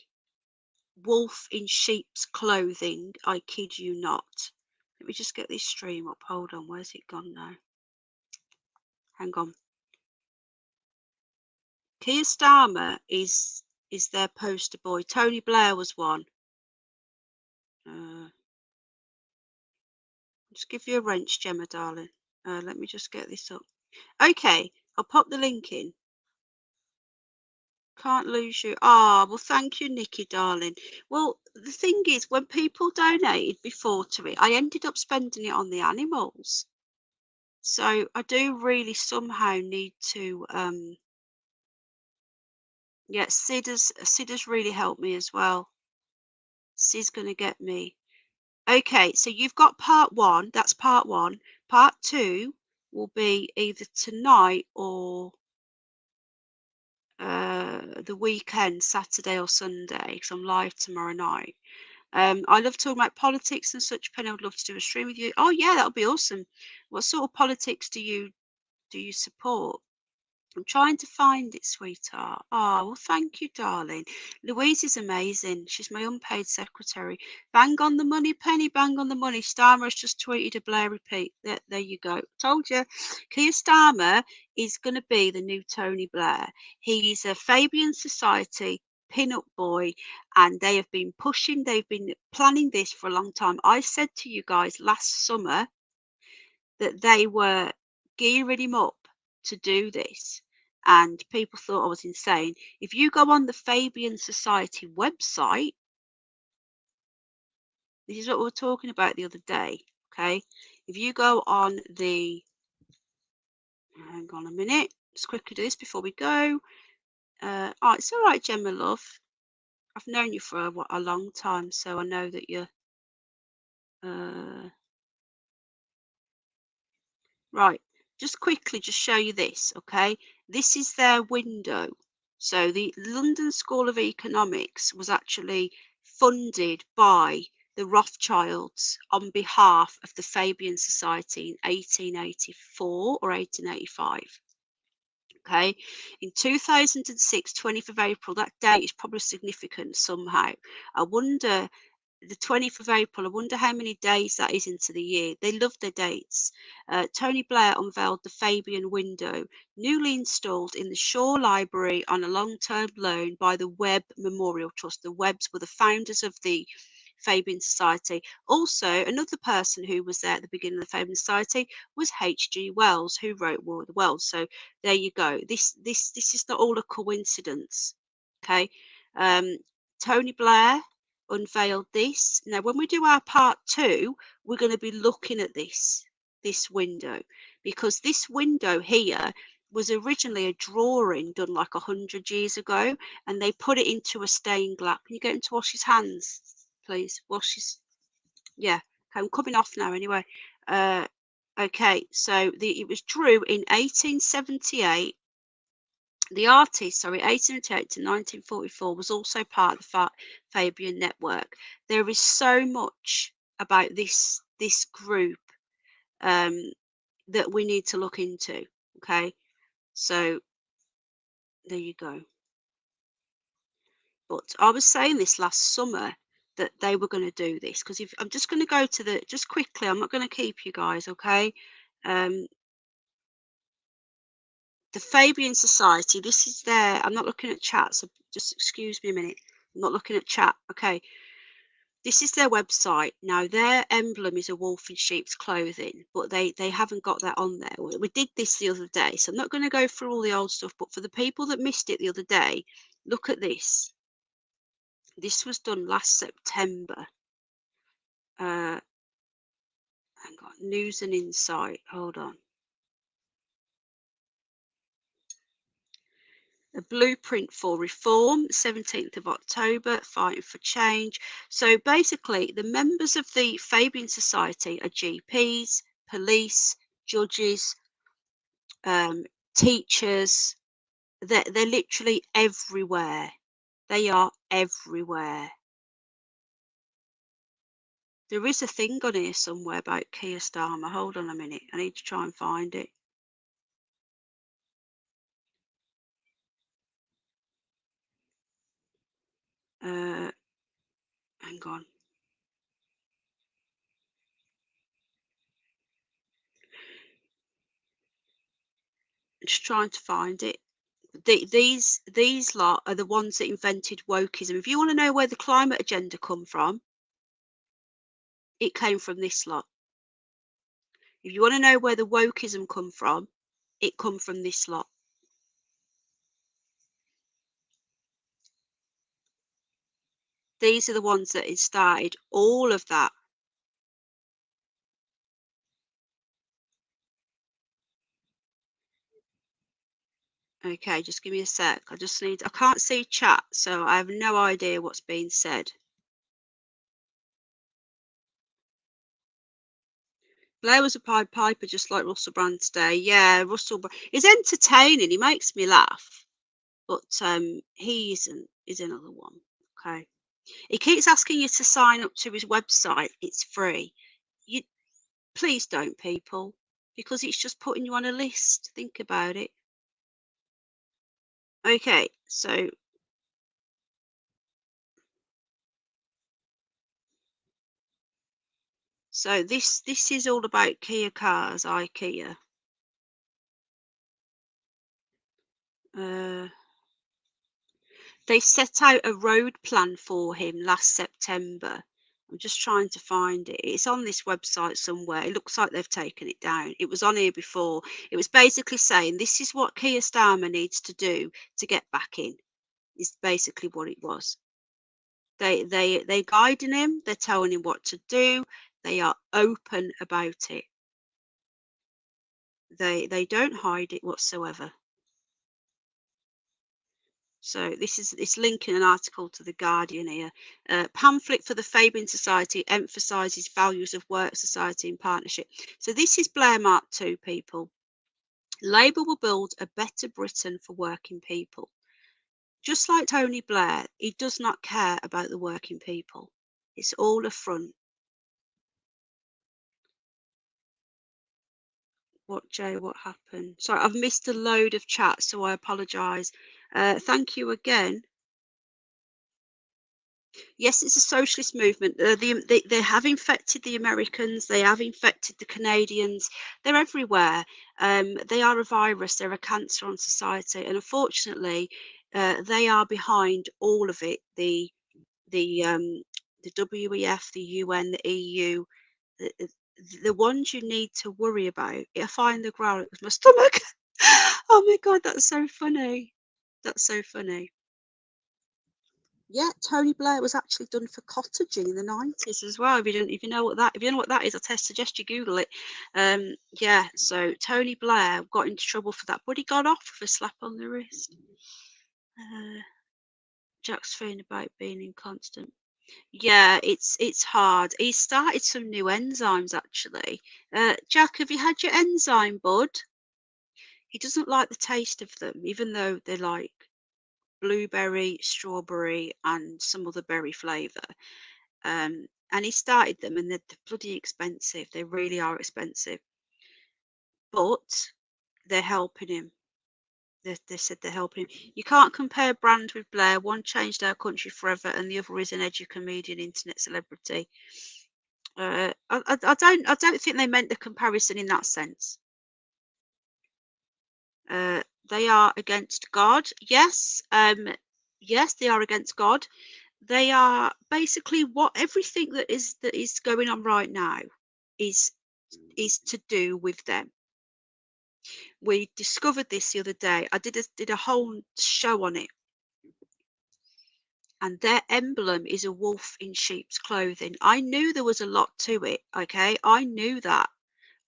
wolf in sheep's clothing. I kid you not. Let me just get this stream up. Hold on. Where's it gone now? Hang on. Keir Starmer is their poster boy. Tony Blair was one. Just give you a wrench, Gemma, darling. Let me just get this up. Okay, I'll pop the link in. Can't lose you. Ah, well, thank you, Nikki, darling. Well, the thing is, when people donated before to it, I ended up spending it on the animals. So I do really somehow need to, yeah, Sid has really helped me as well. Sid's going to get me. Okay, so you've got part 1. That's part 1. Part 2 will be either tonight or the weekend, Saturday or Sunday, because I'm live tomorrow night. I love talking about politics and such. Penny, I would love to do a stream with you. Oh yeah, that would be awesome. What sort of politics do you support? I'm trying to find it, sweetheart. Oh, well, thank you, darling. Louise is amazing. She's my unpaid secretary. Bang on the money, Penny, bang on the money. Starmer has just tweeted a Blair repeat. There you go. Told you. Keir Starmer is going to be the new Tony Blair. He's a Fabian Society pin-up boy, and they have been pushing, they've been planning this for a long time. I said to you guys last summer that they were gearing him up to do this, and people thought I was insane. If you go on the Fabian Society website, this is what we were talking about the other day, okay? If you go on the, hang on a minute, just quickly do this before we go. Oh, it's all right, Gemma, love. I've known you for a long time, so I know that you're, right. Just quickly, just show you this, okay? This is their window. So the London School of Economics was actually funded by the Rothschilds on behalf of the Fabian Society in 1884 or 1885. Okay, in 2006, 20th of April, that date is probably significant somehow. I wonder, the 20th of April, I wonder how many days that is into the year. They love their dates. Tony Blair unveiled the Fabian window, newly installed in the Shaw Library on a long-term loan by the Webb Memorial Trust. The Webbs were the founders of the Fabian Society. Also, another person who was there at the beginning of the Fabian Society was H.G. Wells, who wrote War of the Worlds. So there you go. This is not all a coincidence. Okay. Tony Blair unveiled this. Now, when we do our part 2, we're going to be looking at this window, because this window here was originally a drawing done like 100 years ago, and they put it into a stained glass. Can you get him to wash his hands, please? Wash his, yeah. Okay, I'm coming off now anyway. Okay, so it was drew in 1878. The artist, sorry, 1878 to 1944, was also part of the Fabian network. There is so much about this group that we need to look into. Okay, so there you go. But I was saying this last summer that they were going to do this, because if I'm just going to go to the, just quickly, I'm not going to keep you guys, okay? The Fabian Society, this is their, I'm not looking at chat, so just excuse me a minute. I'm not looking at chat. Okay. This is their website. Now, their emblem is a wolf in sheep's clothing, but they haven't got that on there. We did this the other day, so I'm not going to go through all the old stuff, but for the people that missed it the other day, look at this. This was done last September. Hang on, News and Insight. Hold on. A blueprint for reform, 17th of October, fighting for change. So basically, the members of the Fabian Society are GPs, police, judges, teachers. They're literally everywhere. They are everywhere. There is a thing on here somewhere about Keir Starmer. Hold on a minute. I need to try and find it. Hang on. I'm just trying to find it. These lot are the ones that invented wokeism. If you want to know where the climate agenda come from, it came from this lot. If you want to know where the wokeism come from, it come from this lot. These are the ones that started all of that. Okay, just give me a sec. I can't see chat, so I have no idea what's being said. Blair was a Pied Piper, just like Russell Brand today. Yeah, Russell is entertaining. He makes me laugh, but he isn't. Is another one. Okay, he keeps asking you to sign up to his website. It's free. Please don't, people, because it's just putting you on a list. Think about it. Okay, so this is all about Kia cars, IKEA. They set out a road plan for him last September. I'm just trying to find it. It's on this website somewhere. It looks like they've taken it down. It was on here before. It was basically saying this is what Keir Starmer needs to do to get back in. Is basically what it was. They're guiding him. They're telling him what to do. They are open about it. They don't hide it whatsoever. So it's linking an article to the Guardian here. Pamphlet for the Fabian Society emphasises values of work, society, and partnership. So this is Blair Mark 2, people. Labour will build a better Britain for working people. Just like Tony Blair, he does not care about the working people. It's all a front. What, Jay? What happened? Sorry, I've missed a load of chats, so I apologise. Thank you again. Yes, it's a socialist movement. They have infected the Americans. They have infected the Canadians. They're everywhere. They are a virus. They're a cancer on society, and unfortunately, they are behind all of it. The WEF, the UN, the EU, the ones you need to worry about. I find the growl with my stomach. Oh my God, that's so funny. That's so funny. Yeah, Tony Blair was actually done for cottaging in the 90s as well. If you know what that is, I suggest you Google it. Yeah, so Tony Blair got into trouble for that, but he got off with a slap on the wrist. Jack's phone about being inconstant. Yeah, it's hard. He started some new enzymes actually. Jack, have you had your enzyme, bud? He doesn't like the taste of them, even though they're like blueberry, strawberry, and some other berry flavour. And he started them, and they're bloody expensive. They really are expensive, but they're helping him. They said they're helping him. You can't compare brand with Blair. One changed our country forever, and the other is an edgy comedian, internet celebrity. I don't think they meant the comparison in that sense. They are against God. Yes, yes, they are against God. They are basically what everything that is going on right now is to do with them. We discovered this the other day. I did a whole show on it, and their emblem is a wolf in sheep's clothing. I knew there was a lot to it. Okay, I knew that.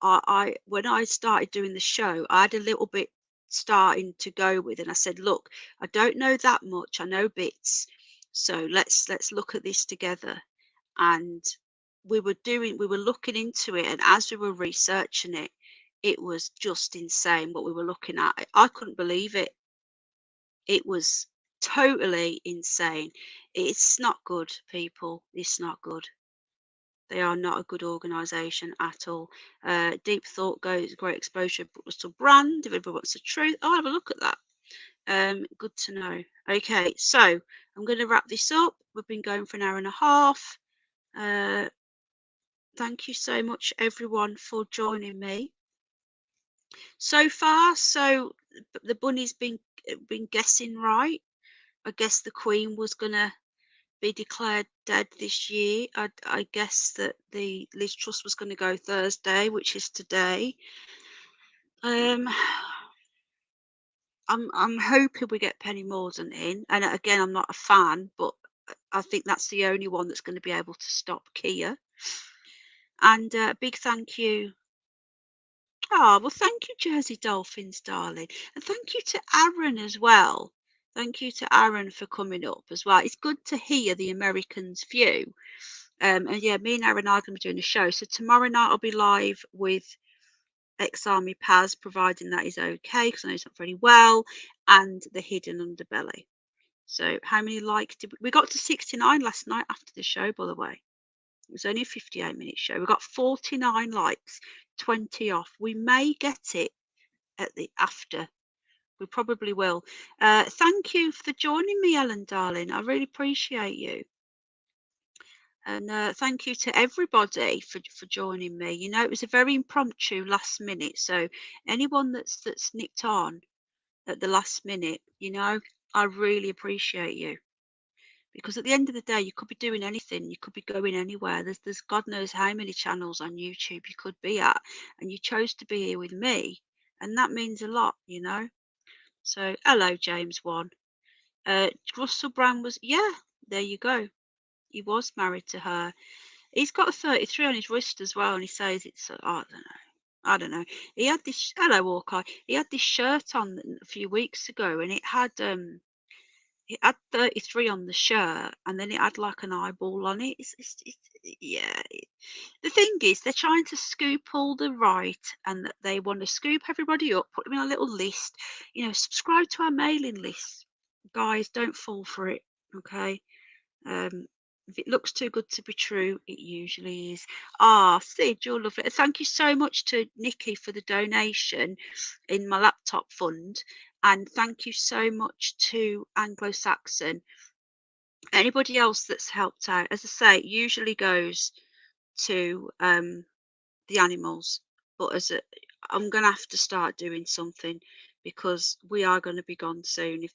I when I started doing the show, I had a little bit starting to go with, and I said, look, I don't know that much. I know bits, so let's look at this together. And we were looking into it, and as we were researching it, it was just insane what we were looking at. I couldn't believe it. It was totally insane. It's not good, people. It's not good. They are not a good organisation at all. Deep Thought goes great exposure, Russell Brand. If everybody wants the truth, I'll have a look at that. Good to know. Okay, so I'm going to wrap this up. We've been going for an hour and a half. Thank you so much, everyone, for joining me. So far, so the bunny's been guessing right. I guess the Queen was gonna be declared dead this year. I guess that the Liz Truss was going to go Thursday, which is today. I'm hoping we get Penny Mordaunt in, and again, I'm not a fan, but I think that's the only one that's going to be able to stop Keir. And big thank you. Oh, well, thank you, Jersey Dolphins, darling. And thank you to Aaron as well. Thank you to Aaron for coming up as well. It's good to hear the Americans' view. And yeah, me and Aaron are going to be doing a show. So tomorrow night I'll be live with ex-Army Paz, providing that is okay, because I know he's not very well, and the Hidden Underbelly. So how many likes did we got to 69 last night after the show, by the way. It was only a 58-minute show. We got 49 likes, 20 off. We may get it at the after We probably will. Thank you for joining me, Ellen, darling. I really appreciate you. And thank you to everybody for joining me. You know, it was a very impromptu last minute. So anyone that's nicked on at the last minute, you know, I really appreciate you. Because at the end of the day, you could be doing anything. You could be going anywhere. There's God knows how many channels on YouTube you could be at. And you chose to be here with me. And that means a lot, you know. So hello, James 1. Russell Brand was, yeah, there you go. He was married to her. He's got a 33 on his wrist as well, and he says it's, I don't know. I don't know. He had this, hello, Hawkeye. He had this shirt on a few weeks ago, and it had 33 on the shirt, and then it had like an eyeball on it. Yeah. The thing is, they're trying to scoop all the right, and that they want to scoop everybody up, put them in a little list. You know, subscribe to our mailing list, guys. Don't fall for it, okay? If it looks too good to be true, it usually is. Ah, Sid, you're lovely. Thank you so much to Nikki for the donation in my laptop fund. And thank you so much to Anglo-Saxon. Anybody else that's helped out, as I say, it usually goes to the animals. But I'm going to have to start doing something, because we are going to be gone soon if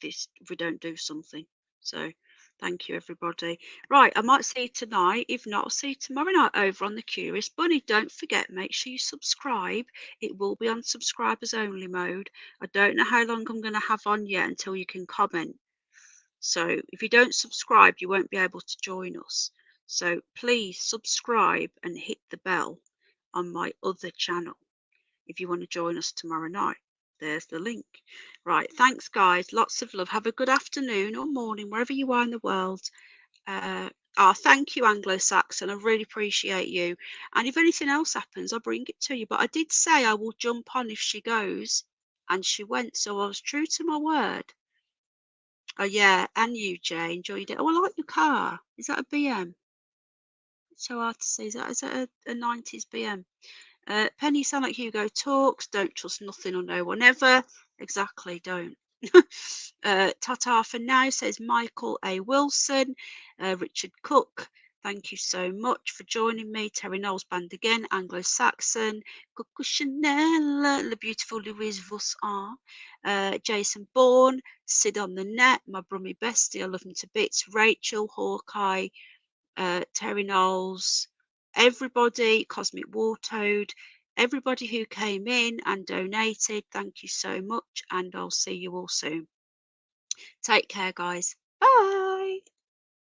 we don't do something. So thank you, everybody. Right, I might see you tonight. If not, I'll see you tomorrow night over on the Curious Bunny. Don't forget, make sure you subscribe. It will be on subscribers only mode. I don't know how long I'm going to have on yet until you can comment. So if you don't subscribe, you won't be able to join us. So please subscribe and hit the bell on my other channel if you want to join us tomorrow night. There's the link. Right, thanks guys, lots of love. Have a good afternoon or morning wherever you are in the world. Thank you, Anglo-Saxon. I really appreciate you. And if anything else happens, I'll bring it to you. But I did say I will jump on if she goes, and she went, so I was true to my word. Oh yeah, and you, Jay, enjoyed it. Oh, I like your car. Is that a BM? It's so hard to see. Is that a 90s BM? Penny, sound like Hugo talks. Don't trust nothing or no one ever. Exactly, don't. Ta-ta for now, says Michael A. Wilson. Richard Cook, thank you so much for joining me. Terry Knowles Band again. Anglo-Saxon. Coco Chanel. The beautiful Louise Vosson. Jason Bourne. Sid on the net. My brummy bestie. I love him to bits. Rachel, Hawkeye. Terry Knowles. Everybody. Cosmic War Toad. Everybody who came in and donated, thank you so much, and I'll see you all soon. Take care, guys. Bye.